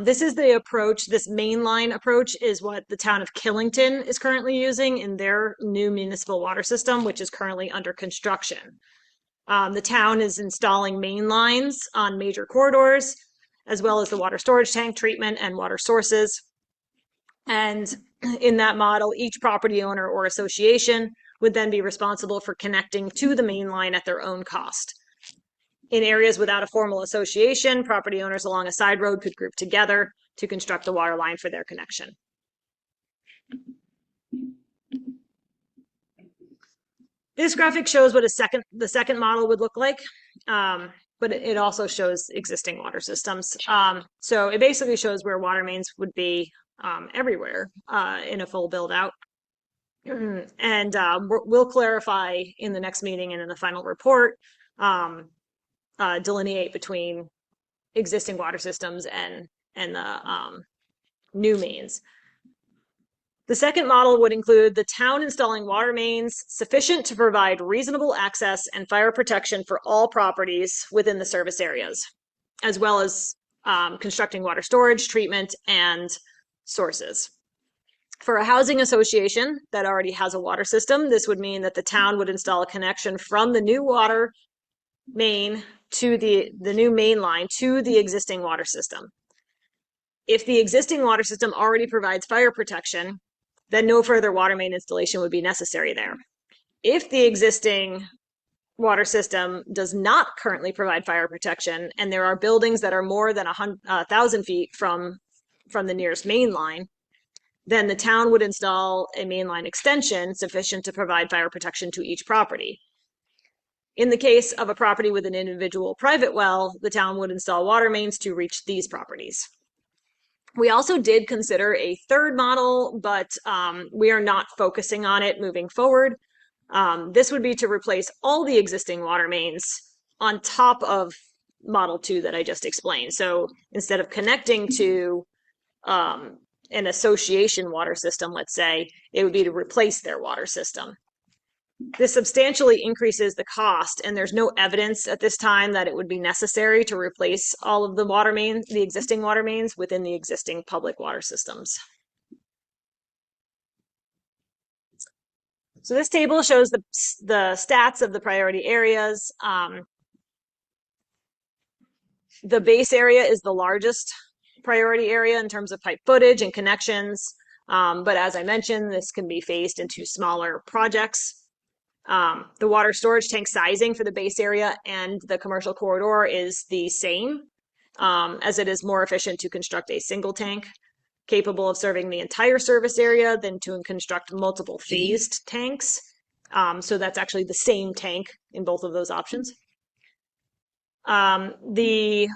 Speaker 3: This is the approach, this mainline approach is what the town of Killington is currently using in their new municipal water system, which is currently under construction. The town is installing main lines on major corridors, as well as the water storage tank treatment and water sources. And in that model, each property owner or association would then be responsible for connecting to the main line at their own cost. In areas without a formal association, property owners along a side road could group together to construct the water line for their connection. This graphic shows what the second model would look like, but it also shows existing water systems. So it basically shows where water mains would be everywhere in a full build out. And we'll clarify in the next meeting and in the final report, delineate between existing water systems and the new mains. The second model would include the town installing water mains sufficient to provide reasonable access and fire protection for all properties within the service areas, as well as constructing water storage, treatment, and sources. For a housing association that already has a water system, this would mean that the town would install a connection from the new water main to the new main line to the existing water system. If the existing water system already provides fire protection, then no further water main installation would be necessary there. If the existing water system does not currently provide fire protection, and there are buildings that are more than 1,000 feet from the nearest main line, then the town would install a mainline extension sufficient to provide fire protection to each property. In the case of a property with an individual private well, the town would install water mains to reach these properties. We also did consider a third model, but we are not focusing on it moving forward. This would be to replace all the existing water mains on top of Model 2 that I just explained. So instead of connecting to an association water system, let's say, it would be to replace their water system. This substantially increases the cost, and there's no evidence at this time that it would be necessary to replace all of the water mains, the existing water mains within the existing public water systems. So this table shows the stats of the priority areas. The base area is the largest priority area in terms of pipe footage and connections. But as I mentioned, this can be phased into smaller projects. The water storage tank sizing for the base area and the commercial corridor is the same, as it is more efficient to construct a single tank capable of serving the entire service area than to construct multiple phased tanks. So that's actually the same tank in both of those options. The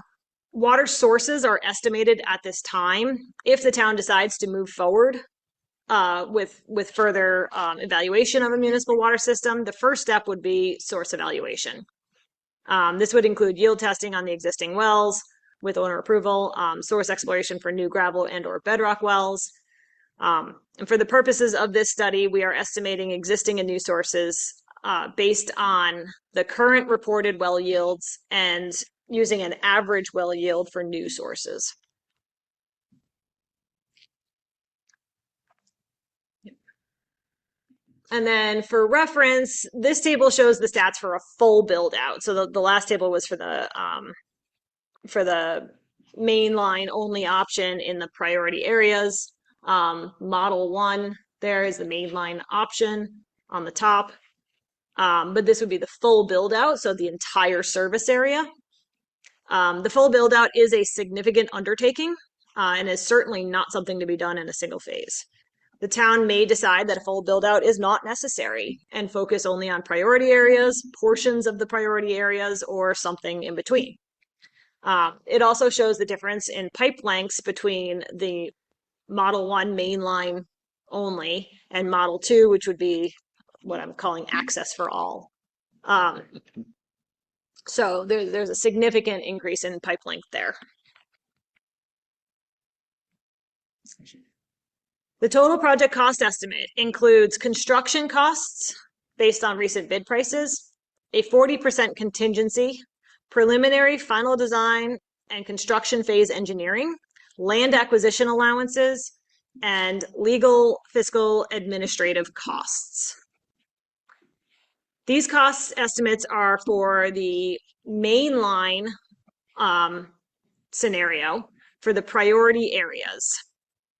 Speaker 3: water sources are estimated at this time. If the town decides to move forward with further evaluation of a municipal water system, the first step would be source evaluation. This would include yield testing on the existing wells with owner approval, source exploration for new gravel and or bedrock wells. And for the purposes of this study, we are estimating existing and new sources based on the current reported well yields and using an average well yield for new sources. And then for reference, this table shows the stats for a full build out. So the last table was for the mainline only option in the priority areas. Model 1 there is the mainline option on the top. But this would be the full build out, so the entire service area. The full build out is a significant undertaking and is certainly not something to be done in a single phase. The town may decide that a full build out is not necessary and focus only on priority areas, portions of the priority areas, or something in between. It also shows the difference in pipe lengths between the Model 1 mainline only and Model 2, which would be what I'm calling access for all. So there's a significant increase in pipe length there. The total project cost estimate includes construction costs based on recent bid prices, a 40% contingency, preliminary final design and construction phase engineering, land acquisition allowances, and legal, fiscal, administrative costs. These cost estimates are for the mainline scenario for the priority areas.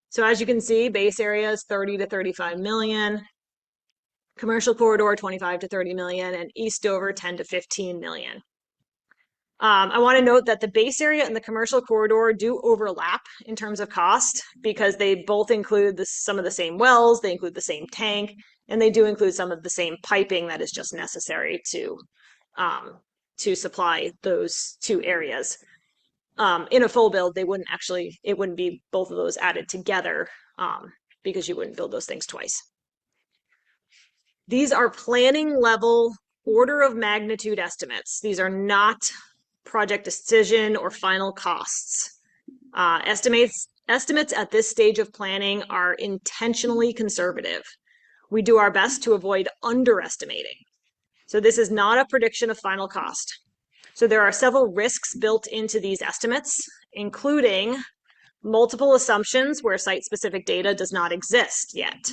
Speaker 3: So as you can see, base area is 30 to 35 million, commercial corridor 25 to 30 million, and East Dover 10 to 15 million. I want to note that the base area and the commercial corridor do overlap in terms of cost because they both include some of the same wells, they include the same tank, and they do include some of the same piping that is just necessary to supply those two areas. In a full build, it wouldn't be both of those added together because you wouldn't build those things twice. These are planning level order of magnitude estimates. These are not project decision or final costs. Estimates at this stage of planning are intentionally conservative. We do our best to avoid underestimating. So this is not a prediction of final cost. So there are several risks built into these estimates, including multiple assumptions where site-specific data does not exist yet,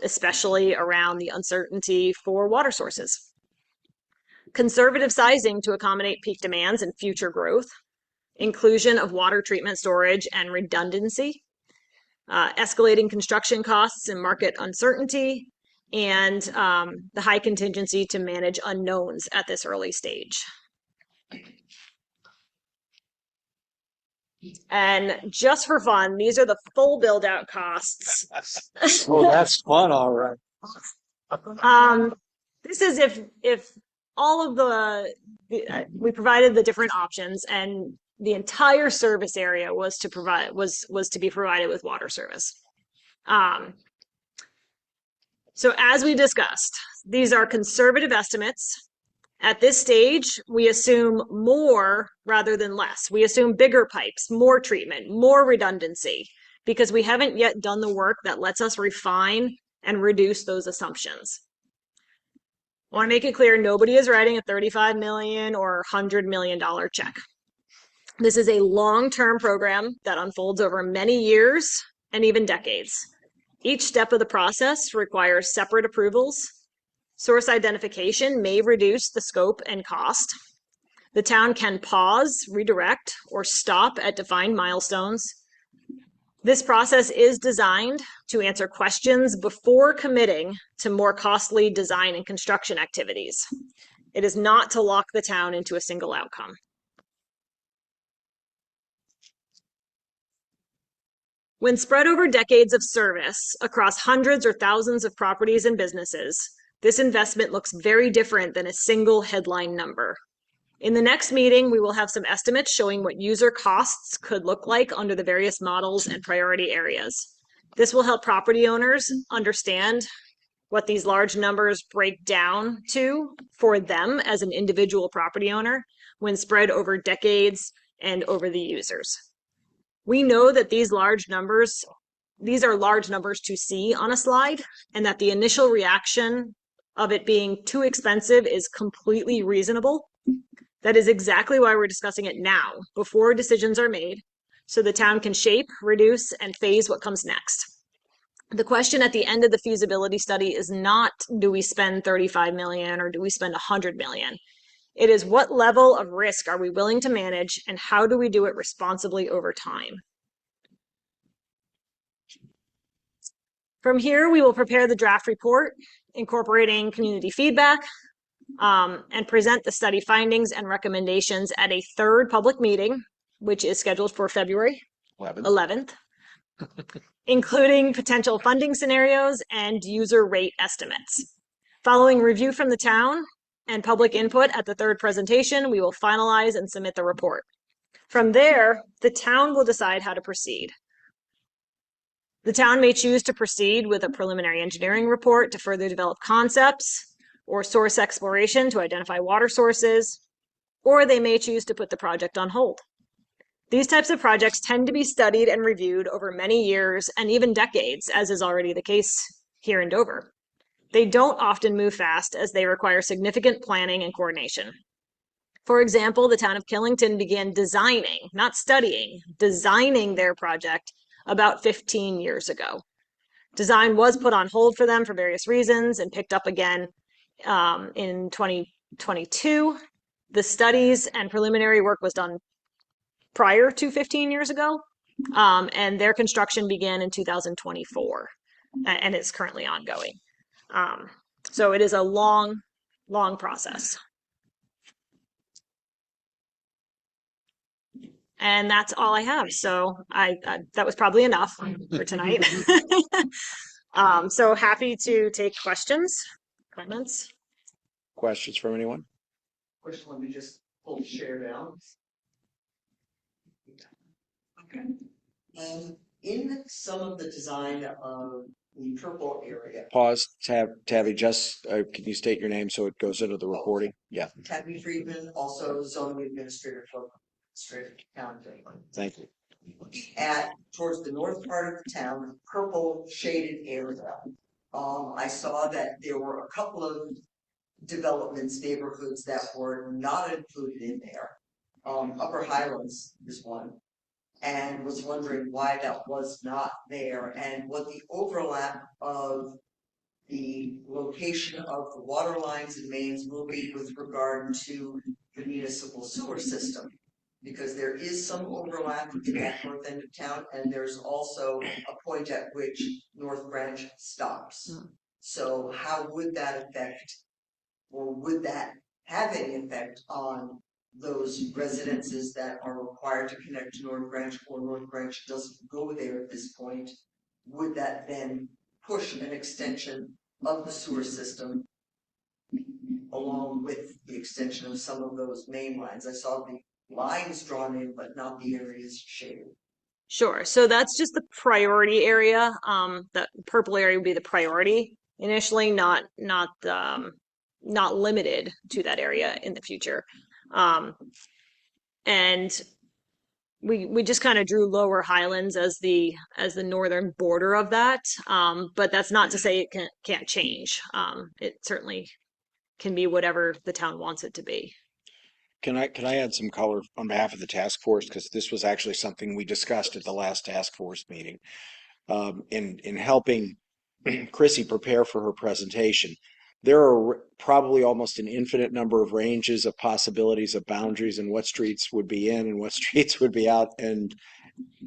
Speaker 3: especially around the uncertainty for water sources. Conservative sizing to accommodate peak demands and future growth, inclusion of water treatment storage and redundancy, escalating construction costs and market uncertainty, and the high contingency to manage unknowns at this early stage. And just for fun, these are the full build out costs.
Speaker 2: Oh, that's fun, all right.
Speaker 3: This is if all of we provided the different options and The entire service area was to provide was to be provided with water service. So as we discussed, these are conservative estimates. At this stage, we assume more rather than less. We assume bigger pipes, more treatment, more redundancy, because we haven't yet done the work that lets us refine and reduce those assumptions. I want to make it clear, nobody is writing a $35 million or $100 million check. This is a long-term program that unfolds over many years and even decades. Each step of the process requires separate approvals. Source identification may reduce the scope and cost. The town can pause, redirect, or stop at defined milestones. This process is designed to answer questions before committing to more costly design and construction activities. It is not to lock the town into a single outcome. When spread over decades of service across hundreds or thousands of properties and businesses, this investment looks very different than a single headline number. In the next meeting, we will have some estimates showing what user costs could look like under the various models and priority areas. This will help property owners understand what these large numbers break down to for them as an individual property owner when spread over decades and over the users. We know that these are large numbers to see on a slide, and that the initial reaction of it being too expensive is completely reasonable. That is exactly why we're discussing it now, before decisions are made, so the town can shape, reduce, and phase what comes next. The question at the end of the feasibility study is not, do we spend 35 million or do we spend 100 million? It is, what level of risk are we willing to manage, and how do we do it responsibly over time? From here, we will prepare the draft report, incorporating community feedback, and present the study findings and recommendations at a third public meeting, which is scheduled for February 11th, including potential funding scenarios and user rate estimates. Following review from the town and public input at the third presentation, we will finalize and submit the report. From there, the town will decide how to proceed. The town may choose to proceed with a preliminary engineering report to further develop concepts, or source exploration to identify water sources, or they may choose to put the project on hold. These types of projects tend to be studied and reviewed over many years and even decades, as is already the case here in Dover. They don't often move fast, as they require significant planning and coordination. For example, the town of Killington began designing, not studying, designing their project about 15 years ago. Design was put on hold for them for various reasons and picked up again in 2022. The studies and preliminary work was done prior to 15 years ago, and their construction began in 2024 and is currently ongoing. So it is a long process. And that's all I have. So that was probably enough for tonight. So happy to take questions, comments.
Speaker 1: Questions from anyone?
Speaker 6: First, let me just pull the share down. Okay. In some of the design of the purple area.
Speaker 1: Pause, Tabby, just, can you state your name so it goes into the recording? Yeah,
Speaker 6: Tabby Friedman, also zoning administrator for County.
Speaker 1: thank you.
Speaker 6: Towards the north part of the town, purple shaded area. I saw that there were a couple of developments, neighborhoods that were not included in there. Upper Highlands is one, and was wondering why that was not there, and what the overlap of the location of the water lines and mains will be with regard to the municipal sewer system. Because there is some overlap in that north end of town, and there's also a point at which North Branch stops. So how would that affect, or would that have any effect on those residences that are required to connect to North Branch, or North Branch doesn't go there at this point? Would that then push an extension of the sewer system along with the extension of some of those main lines? I saw the lines drawn in, but not the areas shaded.
Speaker 3: Sure. So that's just the priority area. That purple area would be the priority initially, not limited to that area in the future. And we just kind of drew Lower Highlands as the northern border of that. But that's not to say it can't change. It certainly can be whatever the town wants it to be.
Speaker 1: Can I add some color on behalf of the task force? Because this was actually something we discussed at the last task force meeting. In helping Chrissy prepare for her presentation. There are probably almost an infinite number of ranges of possibilities of boundaries and what streets would be in and what streets would be out. And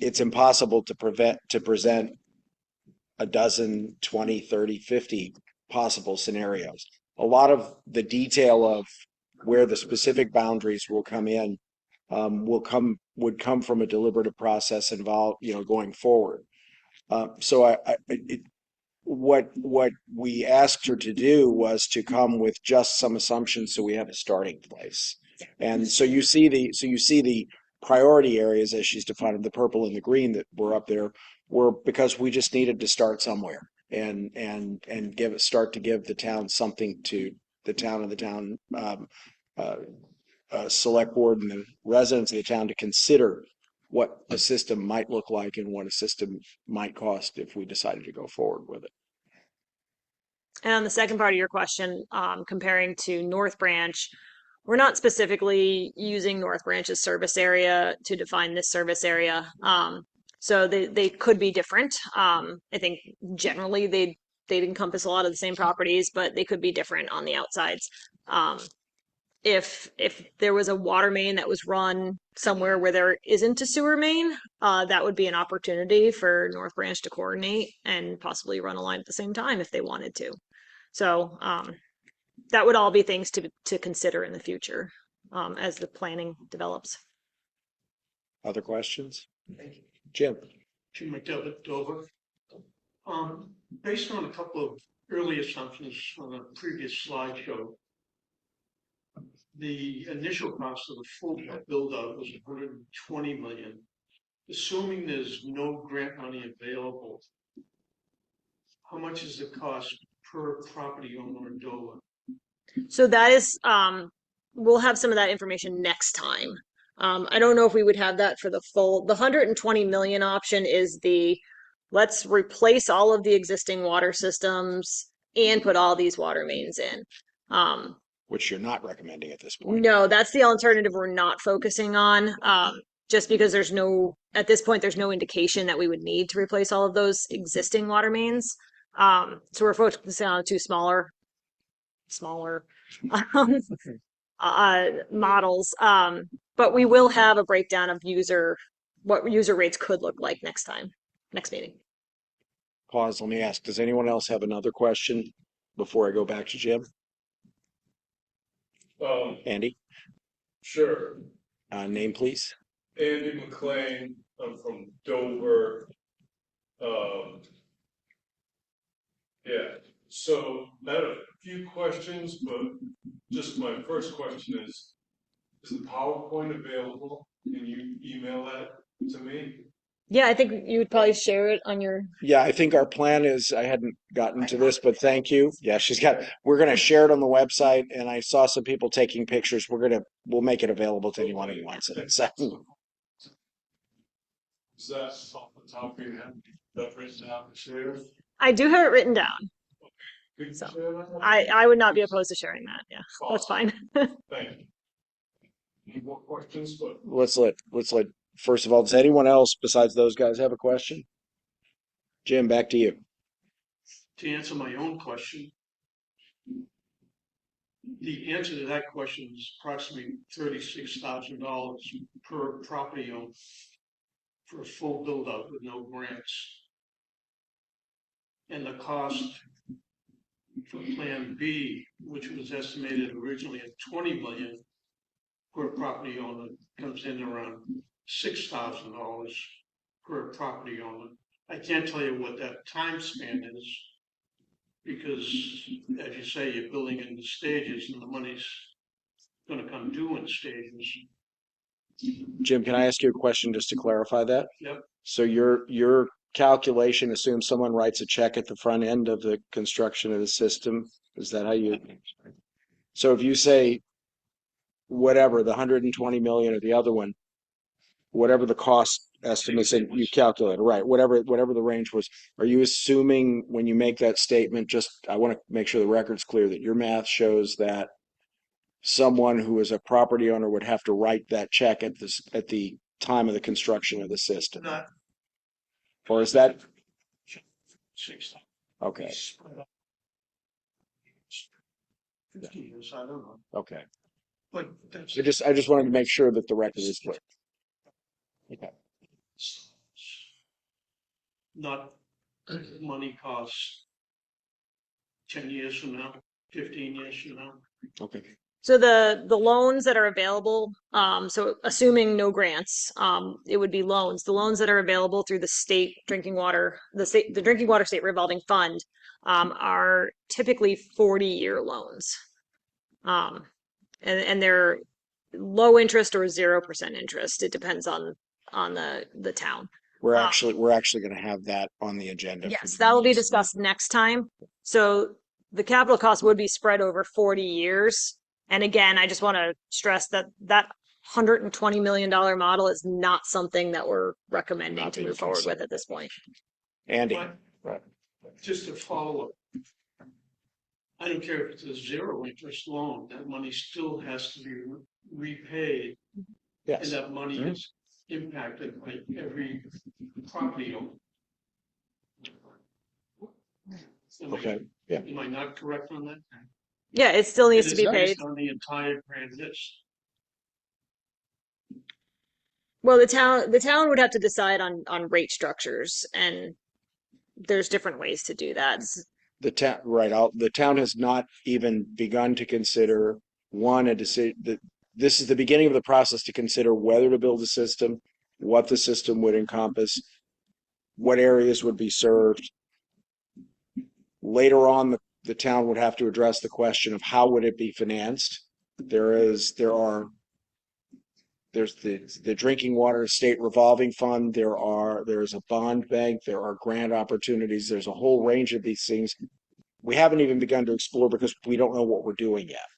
Speaker 1: it's impossible to present a dozen, 20, 30, 50 possible scenarios. A lot of the detail of where the specific boundaries will come in would come from a deliberative process involved, going forward. What we asked her to do was to come with just some assumptions so we have a starting place. And so you see the priority areas as she's defined, the purple and the green that were up there were because we just needed to start somewhere and start to give the town something to the town and the town select board and the residents of the town to consider what a system might look like and what a system might cost if we decided to go forward with it.
Speaker 3: And on the second part of your question, comparing to North Branch, we're not specifically using North Branch's service area to define this service area. So they could be different. I think generally they'd encompass a lot of the same properties, but they could be different on the outsides. If there was a water main that was run somewhere where there isn't a sewer main, that would be an opportunity for North Branch to coordinate and possibly run a line at the same time if they wanted to. So that would all be things to consider in the future as the planning develops.
Speaker 1: Other questions? Jim?
Speaker 7: Jim McDevitt, Dover. Based on a couple of early assumptions on a previous slideshow, the initial cost of the full build-out was 120 million. Assuming there's no grant money available, how much is the cost per property owner in Dover?
Speaker 3: So that is, we'll have some of that information next time. I don't know if we would have that for the 120 million option is let's replace all of the existing water systems and put all these water mains in.
Speaker 1: Which you're not recommending at this point.
Speaker 3: No, that's the alternative we're not focusing on. Just because at this point, there's no indication that we would need to replace all of those existing water mains. So we're focusing on two smaller models. But we will have a breakdown of what user rates could look like next meeting.
Speaker 1: Pause, let me ask, does anyone else have another question before I go back to Jim? Andy?
Speaker 8: Sure.
Speaker 1: Name, please.
Speaker 8: Andy McLean. I'm from Dover. Yeah. So I had a few questions, but just my first question is the PowerPoint available? Can you email that to me?
Speaker 3: Yeah, I think you would probably share it on your.
Speaker 1: Yeah, I think our plan is, I hadn't gotten to this, but thank you. Yeah, we're gonna share it on the website, and I saw some people taking pictures. We'll make it available to anyone who wants it. So,
Speaker 8: Is that off the top of your head? That written down to share?
Speaker 3: I do have it written down.
Speaker 8: Could you
Speaker 3: So,
Speaker 8: share that?
Speaker 3: I would not be opposed to sharing that. Yeah, that's fine.
Speaker 8: Thank you. Any more questions? But
Speaker 1: let's let, first of all, does anyone else besides those guys have a question? Jim, back to you.
Speaker 7: To answer my own question, the answer to that question is approximately $36,000 per property owner for a full build-out with no grants. And the cost for Plan B, which was estimated originally at 20 million per property owner, comes in around $6,000 per property owner. I can't tell you what that time span is because, as you say, you're building in the stages and the money's going to come due in stages.
Speaker 1: Jim, can I ask you a question just to clarify that?
Speaker 7: Yep.
Speaker 1: So your calculation assumes someone writes a check at the front end of the construction of the system? Is that how you? So if you say whatever, the 120 million or the other one, whatever the cost estimates that you calculated, right, whatever the range was, are you assuming when you make that statement, just, I want to make sure the record's clear that your math shows that someone who is a property owner would have to write that check at the time of the construction of the system?
Speaker 7: Not
Speaker 1: Or is that
Speaker 7: 60.
Speaker 1: okay?
Speaker 7: Spread out 50 years, I don't know.
Speaker 1: Okay.
Speaker 7: But that's
Speaker 1: I just wanted to make sure that the record is clear. Okay.
Speaker 7: not money costs 10 years from now, 15 years from now.
Speaker 1: Okay.
Speaker 3: So the loans that are available, so assuming no grants, it would be loans. The loans that are available through the state drinking water, the drinking water state revolving fund, are typically 40-year loans. And they're low interest or 0% interest. It depends on the town.
Speaker 1: We're actually going to have that on the agenda.
Speaker 3: Yes, that will be discussed next time. So the capital cost would be spread over 40 years. And again, I just want to stress that that $120 million model is not something that we're recommending to move forward with at this point.
Speaker 1: Andy,
Speaker 7: But
Speaker 1: right.
Speaker 7: just to follow up, I don't care if it's a zero interest loan, that money still has to be repaid. And
Speaker 1: Yes.
Speaker 7: that money
Speaker 1: Mhm.
Speaker 7: is impacted by every property owner.
Speaker 1: Okay. Yeah.
Speaker 7: Am I not correct on that?
Speaker 3: Yeah, it still needs
Speaker 7: It
Speaker 3: to
Speaker 7: is
Speaker 3: be paid.
Speaker 7: based on the entire grand list.
Speaker 3: Well, the town would have to decide on rate structures, and there's different ways to do that.
Speaker 1: The town, right? The town has not even begun to consider a decision. This is the beginning of the process to consider whether to build a system, what the system would encompass, what areas would be served. Later on, the town would have to address the question of how would it be financed. There's the drinking water state revolving fund. There's a bond bank. There are grant opportunities. There's a whole range of these things we haven't even begun to explore because we don't know what we're doing yet.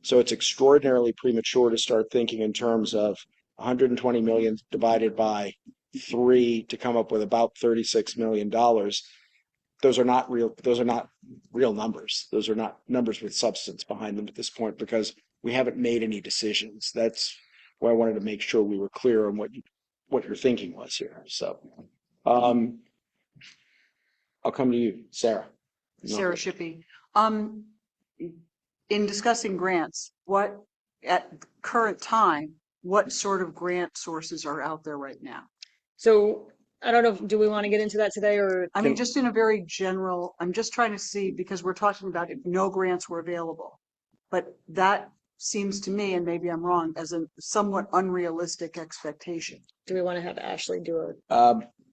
Speaker 1: So it's extraordinarily premature to start thinking in terms of 120 million divided by 3 to come up with about $36 million. Those are not real numbers. Those are not numbers with substance behind them at this point because we haven't made any decisions. That's why I wanted to make sure we were clear on what your thinking was here. So I'll come to you, Sarah.
Speaker 9: Sarah Shippey. In discussing grants, what at current time, what sort of grant sources are out there right now?
Speaker 3: So I don't know, do we want to get into that today or?
Speaker 9: I mean, just in a very general, I'm just trying to see, because we're talking about if no grants were available. But that seems to me, and maybe I'm wrong, as a somewhat unrealistic expectation.
Speaker 3: Do we want to have Ashley do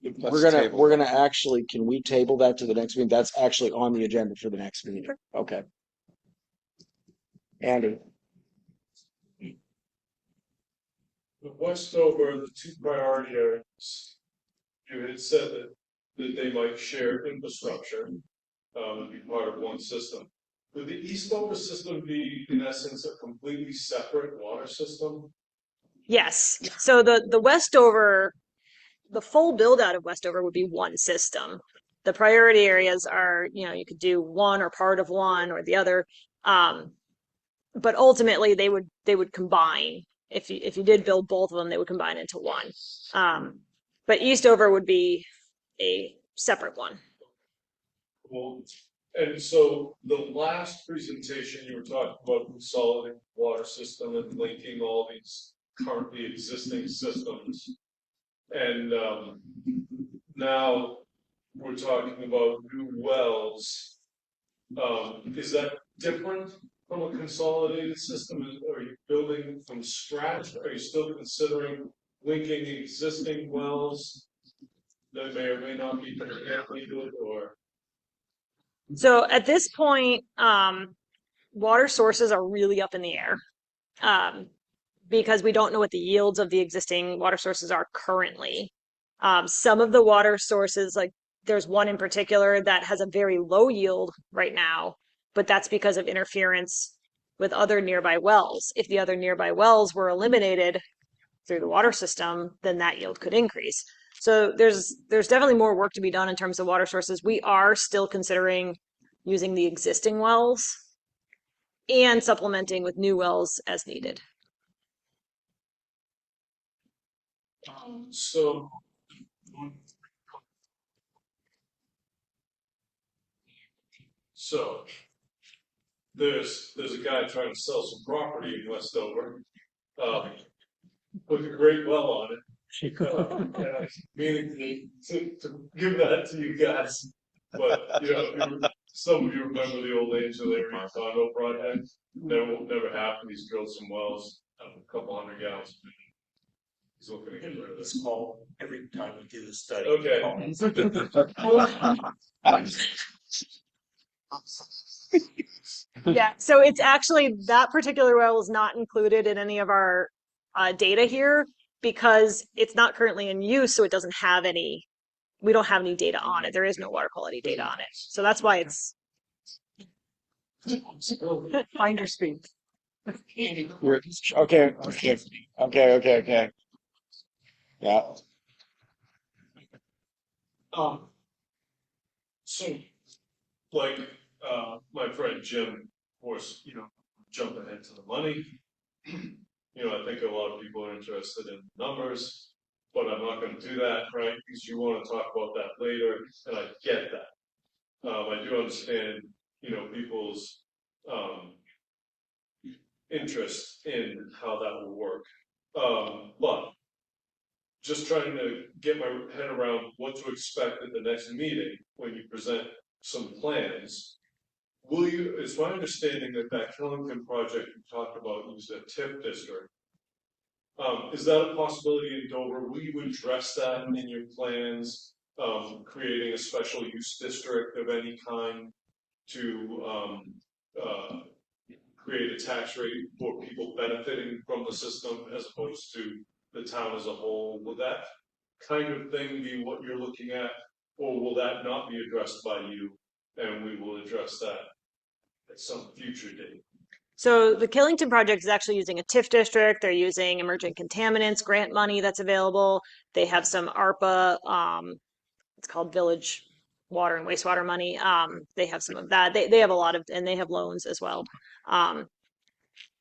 Speaker 1: We're gonna actually, can we table that to the next meeting? That's actually on the agenda for the next meeting. Okay. Andy,
Speaker 8: The Westover, the two priority areas, you had said that they might share infrastructure, and be part of one system. Would the Eastover system be, in essence, a completely separate water system?
Speaker 3: Yes. So the Westover, the full build out of Westover would be one system. The priority areas are, you could do one or part of one or the other. But ultimately they would combine. If you did build both of them, they would combine into one. But Eastover would be a separate one.
Speaker 8: Well, and so the last presentation, you were talking about consolidating water system and linking all these currently existing systems. And now we're talking about new wells. Is that different from a consolidated system? Are you building from scratch? Are you still considering linking existing wells that may or may not be mechanically good, or?
Speaker 3: So at this point, water sources are really up in the air. because we don't know what the yields of the existing water sources are currently. Some of the water sources, like there's one in particular that has a very low yield right now, but that's because of interference with other nearby wells. If the other nearby wells were eliminated through the water system, then that yield could increase. So there's definitely more work to be done in terms of water sources. We are still considering using the existing wells and supplementing with new wells as needed.
Speaker 8: So. So. There's a guy trying to sell some property in Westover, with a great well on it. Meaning to give that to you guys, but some of you remember the old Angel area condo project. Never happened. He's drilled some wells, a couple hundred gallons. He's looking to get rid of this.
Speaker 2: Call every time we do the study.
Speaker 8: Okay.
Speaker 3: Yeah, so it's actually that particular well is not included in any of our data here because it's not currently in use, so it doesn't have any. We don't have any data on it. There is no water quality data on it, so that's why it's
Speaker 9: Finder speed.
Speaker 1: Okay. Yeah.
Speaker 8: So, like, my friend Jim, of course, jump ahead to the money. I think a lot of people are interested in numbers, but I'm not going to do that, right? Because you want to talk about that later, and I get that. I do understand, people's interest in how that will work. But just trying to get my head around what to expect at the next meeting when you present some plans. It's my understanding that Killington project you talked about used a TIF district. Is that a possibility in Dover? Will you address that in your plans, creating a special use district of any kind to create a tax rate for people benefiting from the system as opposed to the town as a whole? Will that kind of thing be what you're looking at, or will that not be addressed by you and we will address that at some future date?
Speaker 3: so the Killington project is actually using a TIF district. They're using emerging contaminants grant money that's available. They have some ARPA, it's called Village Water and Wastewater money. They have some of that. They have a lot of, and they have loans as well.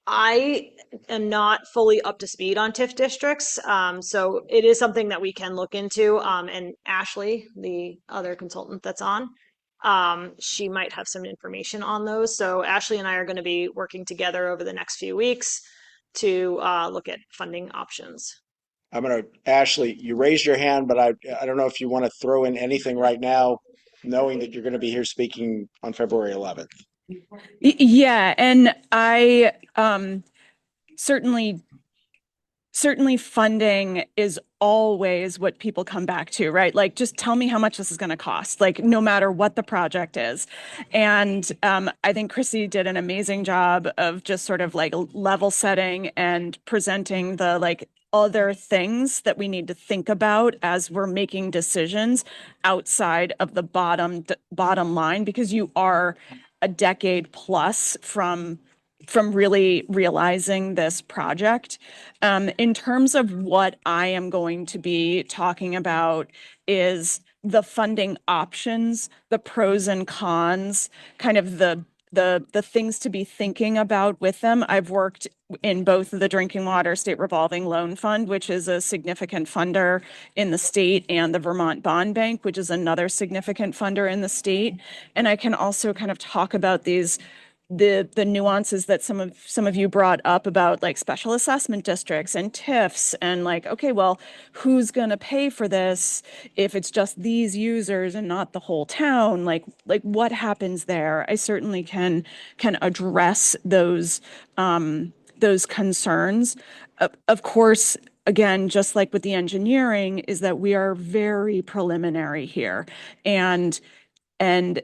Speaker 3: I am not fully up to speed on TIF districts, so it is something that we can look into. And Ashley, the other consultant that's on, she might have some information on those. So Ashley and I are going to be working together over the next few weeks to look at funding options.
Speaker 1: Ashley, you raised your hand, but I don't know if you want to throw in anything right now, knowing that you're going to be here speaking on February 11th.
Speaker 5: Yeah, and I certainly funding is always what people come back to, right? Like, just tell me how much this is going to cost, like, no matter what the project is. And I think Chrissy did an amazing job of just sort of like level setting and presenting the like other things that we need to think about as we're making decisions outside of the bottom line, because you are a decade plus from really realizing this project. In terms of what I am going to be talking about is the funding options, the pros and cons, kind of the things to be thinking about with them. I've worked in both the Drinking Water State Revolving Loan Fund, which is a significant funder in the state, and the Vermont Bond Bank, which is another significant funder in the state. And I can also kind of talk about the nuances that some of you brought up about like special assessment districts and TIFs, and like, okay, well, who's going to pay for this if it's just these users and not the whole town? Like what happens there? I certainly can address those concerns. Of course, again, just like with the engineering, is that we are very preliminary here, and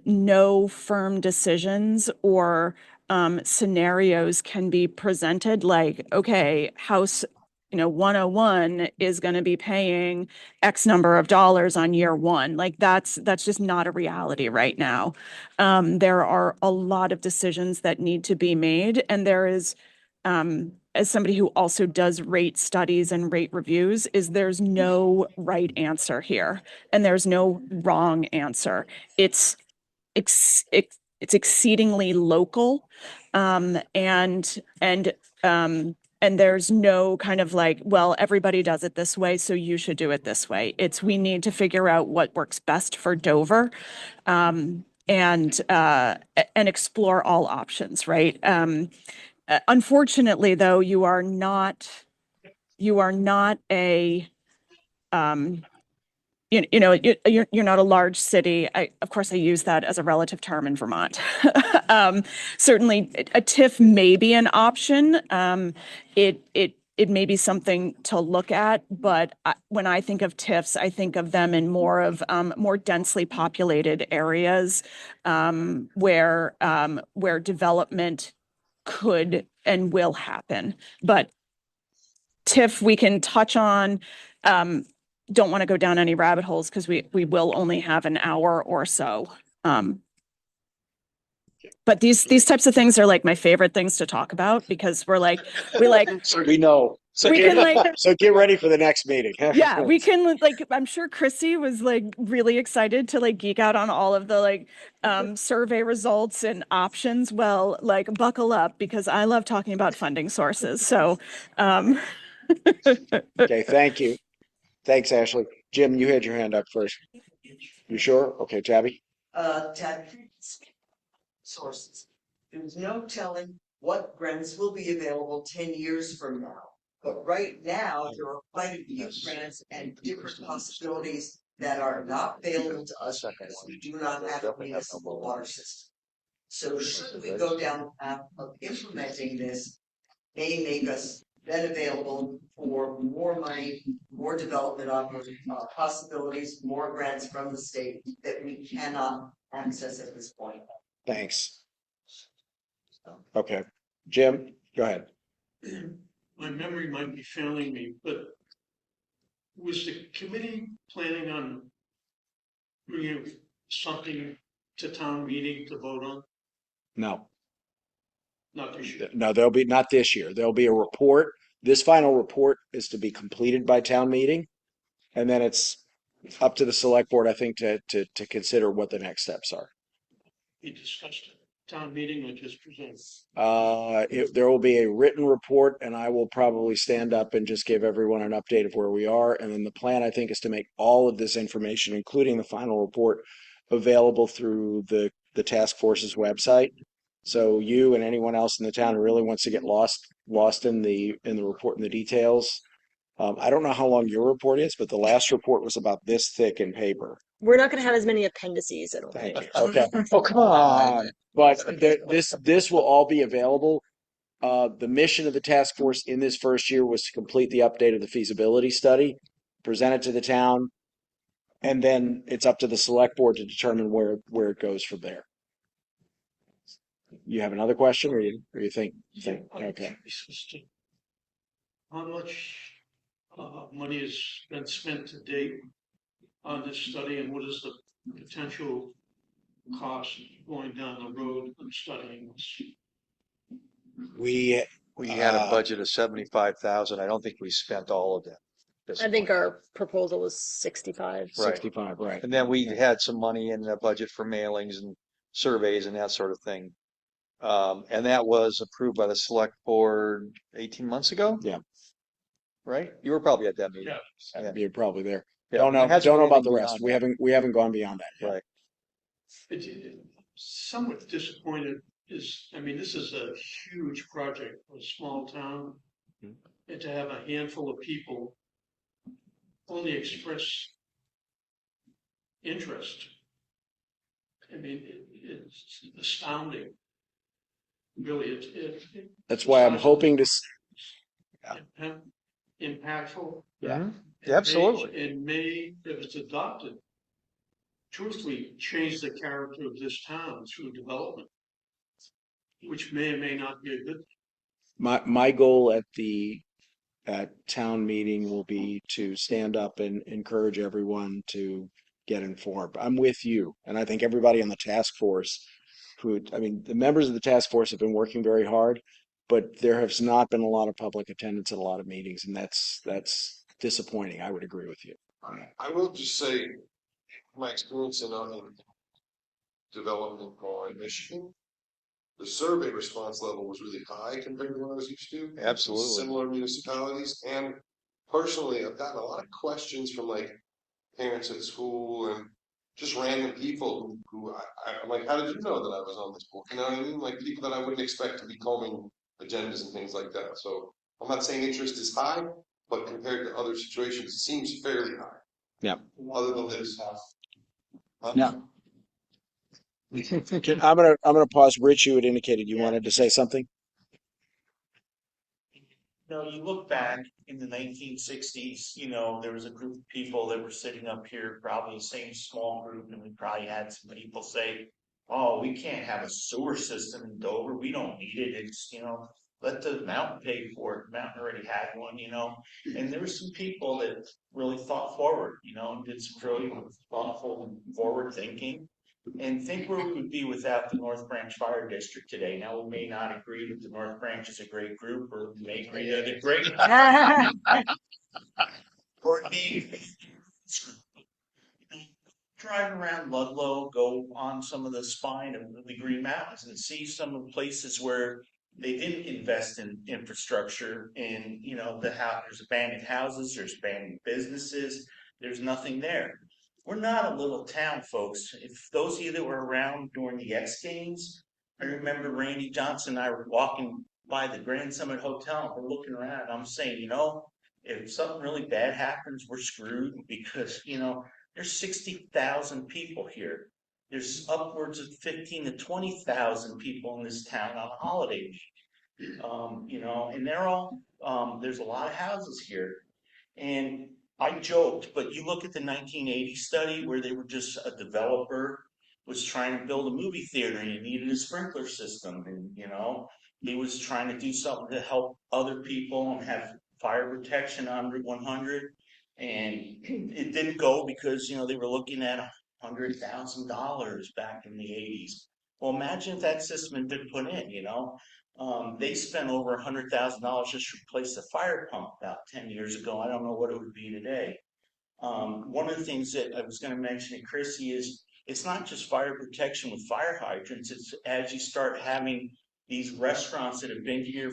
Speaker 5: no firm decisions or scenarios can be presented, like, okay, house, 101 is going to be paying X number of dollars on year one. Like that's just not a reality right now. There are a lot of decisions that need to be made, and there is, as somebody who also does rate studies and rate reviews, there's no right answer here, and there's no wrong answer. It's it's exceedingly local, and there's no kind of like, well, everybody does it this way, so you should do it this way. We need to figure out what works best for Dover, and explore all options, right? Unfortunately, though, you are not a you're not a large city. Of course, I use that as a relative term in Vermont. Certainly, a TIF may be an option. It may be something to look at, but when I think of TIFs, I think of them in more densely populated areas, where development could and will happen. But TIF we can touch on. Don't want to go down any rabbit holes because we will only have an hour or so. But these types of things are like my favorite things to talk about, because
Speaker 1: We know. So
Speaker 5: we can like,
Speaker 1: so get ready for the next meeting.
Speaker 5: yeah, we can like, I'm sure Chrissy was like really excited to like geek out on all of the like survey results and options. Well, like buckle up, because I love talking about funding sources. So
Speaker 1: Okay, thank you. Thanks, Ashley. Jim, you had your hand up first. You sure? Okay, Tabby.
Speaker 6: Tab sources. There's no telling what grants will be available 10 years from now. But right now, there are quite a few grants and different possibilities that are not available to us because we do not have a municipal water system. So should we go down the path of implementing this, may make us then available for more money, more development possibilities, more grants from the state that we cannot access at this point.
Speaker 1: Thanks. Okay. Jim, go ahead.
Speaker 7: My memory might be failing me, but was the committee planning on bringing something to town meeting to vote on?
Speaker 1: No.
Speaker 7: Not this year.
Speaker 1: No, there'll be not this year. There'll be a report. This final report is to be completed by town meeting, and then it's up to the select board, I think, to consider what the next steps are.
Speaker 7: We discussed it. Town meeting or just presented?
Speaker 1: There will be a written report, and I will probably stand up and just give everyone an update of where we are. And then the plan, I think, is to make all of this information, including the final report, available through the task force's website. So you and anyone else in the town who really wants to get lost in the report and the details. I don't know how long your report is, but the last report was about this thick in paper.
Speaker 3: We're not going to have as many appendices, I don't think.
Speaker 1: Thank you. Okay. Oh, come on. But this will all be available. The mission of the task force in this first year was to complete the update of the feasibility study, present it to the town, and then it's up to the select board to determine where it goes from there. You have another question, or you think? Okay.
Speaker 7: How much money has been spent to date on this study, and what is the potential cost going down the road of studying this?
Speaker 1: We
Speaker 2: had a budget of 75,000. I don't think we spent all of that.
Speaker 3: I think our proposal was 65.
Speaker 1: 65, right.
Speaker 2: And then we had some money in the budget for mailings and surveys and that sort of thing. And that was approved by the select board 18 months ago.
Speaker 1: Yeah.
Speaker 2: Right? You were probably at that meeting.
Speaker 7: Yeah.
Speaker 1: You're probably there.
Speaker 2: Yeah.
Speaker 1: Don't know about the rest.
Speaker 2: Beyond
Speaker 1: We haven't gone beyond that yet.
Speaker 2: Right.
Speaker 7: Somewhat disappointed I mean, this is a huge project for a small town, and to have a handful of people only express interest. I mean, it's astounding. Really,
Speaker 1: That's why I'm hoping to.
Speaker 7: Impactful.
Speaker 2: Yeah. Absolutely.
Speaker 7: It may, if it's adopted, truthfully change the character of this town through development. which may or may not be a good.
Speaker 1: My goal at town meeting will be to stand up and encourage everyone to get informed. I'm with you, and I think everybody on the task force I mean, the members of the task force have been working very hard, but there has not been a lot of public attendance at a lot of meetings, and that's disappointing. I would agree with you.
Speaker 10: I will just say, my experience in development in Michigan, the survey response level was really high compared to what I was used to.
Speaker 2: Absolutely.
Speaker 10: Similar municipalities, and personally, I've gotten a lot of questions from like parents at school and just random people who I'm like, how did you know that I was on this board? You know what I mean? Like people that I wouldn't expect to be combing agendas and things like that. So I'm not saying interest is high, but compared to other situations, it seems fairly high.
Speaker 1: Yeah.
Speaker 10: Other than this.
Speaker 1: No. I'm gonna pause. Rich, you had indicated you wanted to say something.
Speaker 11: You look back in the 1960s, there was a group of people that were sitting up here, probably the same small group, and we probably had some people say, oh, we can't have a sewer system in Dover. We don't need it. It's, let the mountain pay for it. The mountain already had one, and there were some people that really thought forward, and did some really thoughtful and forward thinking. And think where we would be without the North Branch Fire District today. Now, we may not agree that the North Branch is a great group, or we may agree that it's great. Or maybe drive around Ludlow, go on some of the spine of the Green Mountains and see some of the places where they didn't invest in infrastructure. And, there's abandoned houses, there's abandoned businesses, there's nothing there. We're not a little town, folks. If those of you that were around during the X Games, I remember Randy Johnson and I were walking by the Grand Summit Hotel, and we're looking around, and I'm saying, if something really bad happens, we're screwed because, there's 60,000 people here. There's upwards of 15 to 20,000 people in this town on a holiday week. And they're all, there's a lot of houses here. And I joked, but you look at the 1980 study where they were just a developer was trying to build a movie theater and he needed a sprinkler system. And, he was trying to do something to help other people and have fire protection on Route 100. And it didn't go because, they were looking at $100,000 back in the 80s. Well, imagine if that system had been put in, they spent over $100,000 just to replace the fire pump about 10 years ago. I don't know what it would be today. One of the things that I was going to mention to Chrissy is it's not just fire protection with fire hydrants. It's as you start having these restaurants that have been here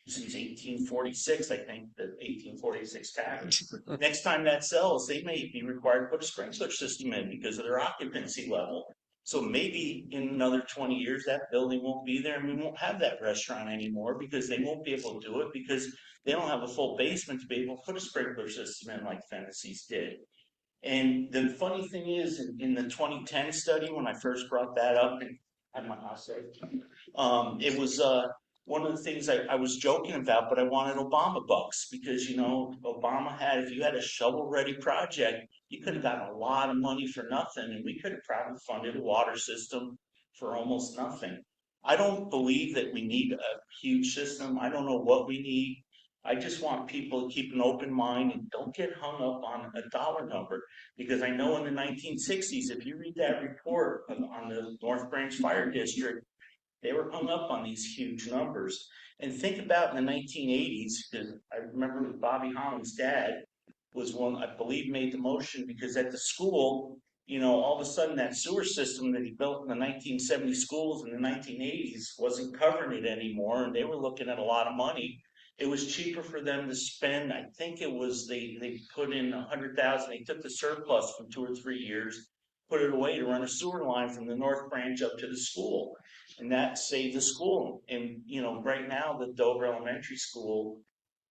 Speaker 11: since 1846, I think, the 1846 tax. Next time that sells, they may be required to put a sprinkler system in because of their occupancy level. So maybe in another 20 years, that building won't be there and we won't have that restaurant anymore because they won't be able to do it because they don't have a full basement to be able to put a sprinkler system in like Fantasies did. And the funny thing is, in the 2010 study, when I first brought that up, and I might not say, it was one of the things I was joking about, but I wanted Obama bucks because, Obama if you had a shovel-ready project, you could have gotten a lot of money for nothing, and we could have probably funded a water system for almost nothing. I don't believe that we need a huge system. I don't know what we need. I just want people to keep an open mind and don't get hung up on a dollar number. Because I know in the 1960s, if you read that report on the North Branch Fire District, they were hung up on these huge numbers. And think about in the 1980s, because I remember Bobby Holland's dad was one, I believe, made the motion because at the school, all of a sudden that sewer system that he built in the 1970 schools in the 1980s wasn't covering it anymore. And they were looking at a lot of money. It was cheaper for them to spend. I think it was they put in 100,000. They took the surplus from 2 or 3 years, put it away to run a sewer line from the North Branch up to the school, and that saved the school. And right now the Dover Elementary School,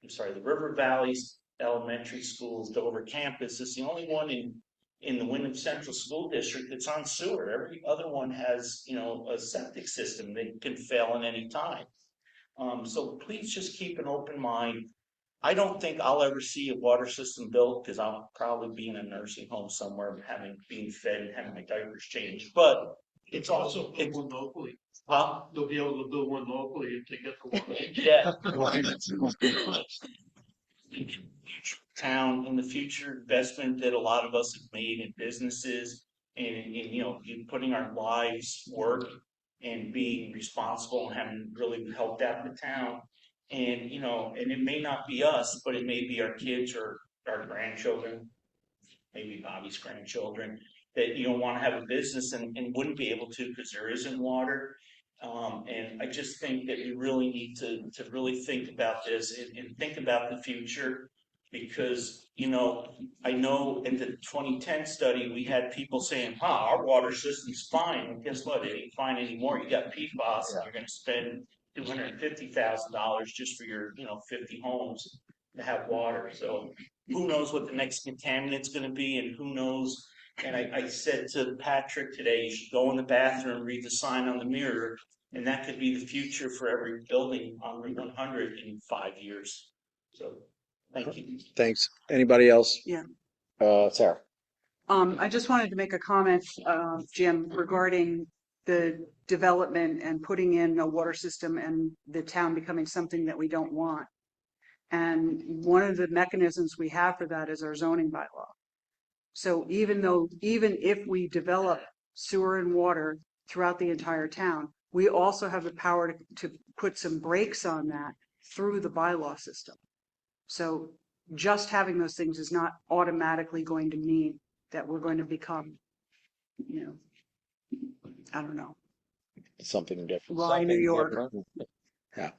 Speaker 11: the River Valley Elementary School's Dover campus is the only one in the Wyndham Central School District that's on sewer. Every other one has a septic system that can fail at any time. So please just keep an open mind. I don't think I'll ever see a water system built because I'll probably be in a nursing home somewhere being fed and having my diapers changed. But it's also
Speaker 7: locally.
Speaker 11: Huh?
Speaker 7: They'll be able to build one locally if they get the one.
Speaker 11: Yeah. Town in the future investment that a lot of us have made in businesses and you know, in putting our lives work and being responsible and having really helped out the town. And, you know, and it may not be us, but it may be our kids or our grandchildren, maybe Bobby's grandchildren, that you don't want to have a business and wouldn't be able to because there isn't water. And I just think that we really need to really think about this and think about the future because, you know, I know in the 2010 study, we had people saying, our water system's fine. And guess what? It ain't fine anymore. You got PFAS and you're going to spend $250,000 just for your, you know, 50 homes to have water. So who knows what the next contaminant's going to be and who knows. And I said to Patrick today, you should go in the bathroom, read the sign on the mirror, and that could be the future for every building on Route 100 in 5 years. So, thank you.
Speaker 1: Thanks. Anybody else?
Speaker 9: Yeah.
Speaker 1: Sarah.
Speaker 9: I just wanted to make a comment, Jim, regarding the development and putting in a water system and the town becoming something that we don't want. And one of the mechanisms we have for that is our zoning bylaw. So even if we develop sewer and water throughout the entire town, we also have the power to put some brakes on that through the bylaw system. So just having those things is not automatically going to mean that we're going to become, you know, I don't know.
Speaker 1: Something different.
Speaker 9: Rye, New York.
Speaker 1: Yeah.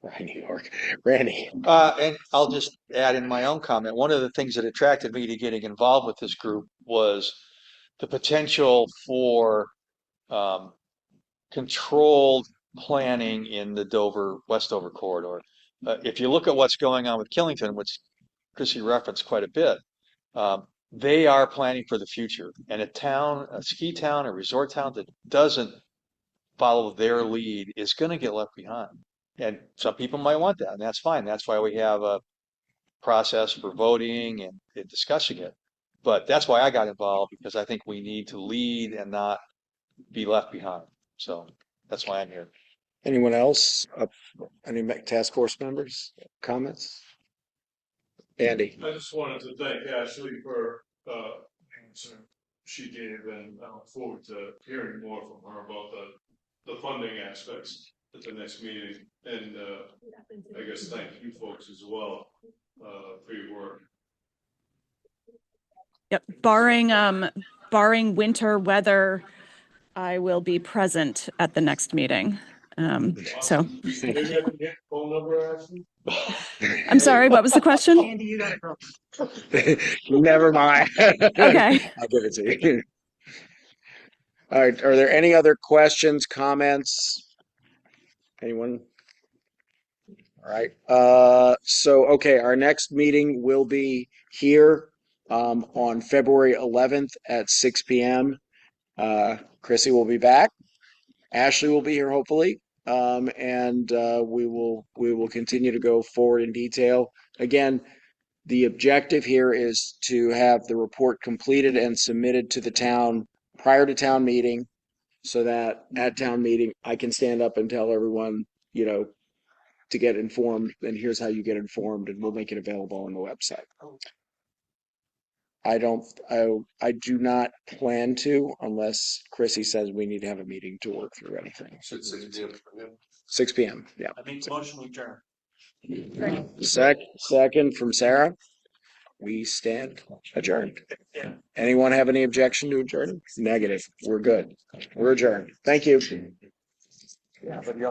Speaker 1: Rye, New York. Randy.
Speaker 2: And I'll just add in my own comment. One of the things that attracted me to getting involved with this group was the potential for controlled planning in the Westover corridor. If you look at what's going on with Killington, which Chrissy referenced quite a bit, they are planning for the future. And a ski town, a resort town that doesn't follow their lead is going to get left behind. And some people might want that, and that's fine. That's why we have a process for voting and discussing it. But that's why I got involved, because I think we need to lead and not be left behind. So that's why I'm here.
Speaker 1: Anyone else? Any task force members? Comments? Andy.
Speaker 8: I just wanted to thank Ashley for answer she gave, and I look forward to hearing more from her about the funding aspects at the next meeting. And I guess thank you folks as well for your work.
Speaker 5: Yep. Barring winter weather, I will be present at the next meeting. So
Speaker 8: Maybe I can get phone number, Ashley?
Speaker 5: I'm sorry, what was the question?
Speaker 9: Andy, you got it, girl.
Speaker 1: Never mind.
Speaker 5: Okay.
Speaker 1: I'll give it to you. All right. Are there any other questions, comments? Anyone? All right. Okay. Our next meeting will be here on February 11th at 6 p.m. Chrissy will be back. Ashley will be here, hopefully. And we will continue to go forward in detail. Again, the objective here is to have the report completed and submitted to the town prior to town meeting, so that at town meeting, I can stand up and tell everyone, you know, to get informed, and here's how you get informed, and we'll make it available on the website. I do not plan to, unless Chrissy says we need to have a meeting to work through anything. 6 p.m. Yeah.
Speaker 11: I think motion we adjourn.
Speaker 1: Second from Sarah. We stand adjourned.
Speaker 11: Yeah.
Speaker 1: Anyone have any objection to adjourn? Negative. We're good. We're adjourned. Thank you.
Speaker 2: Yeah, but you also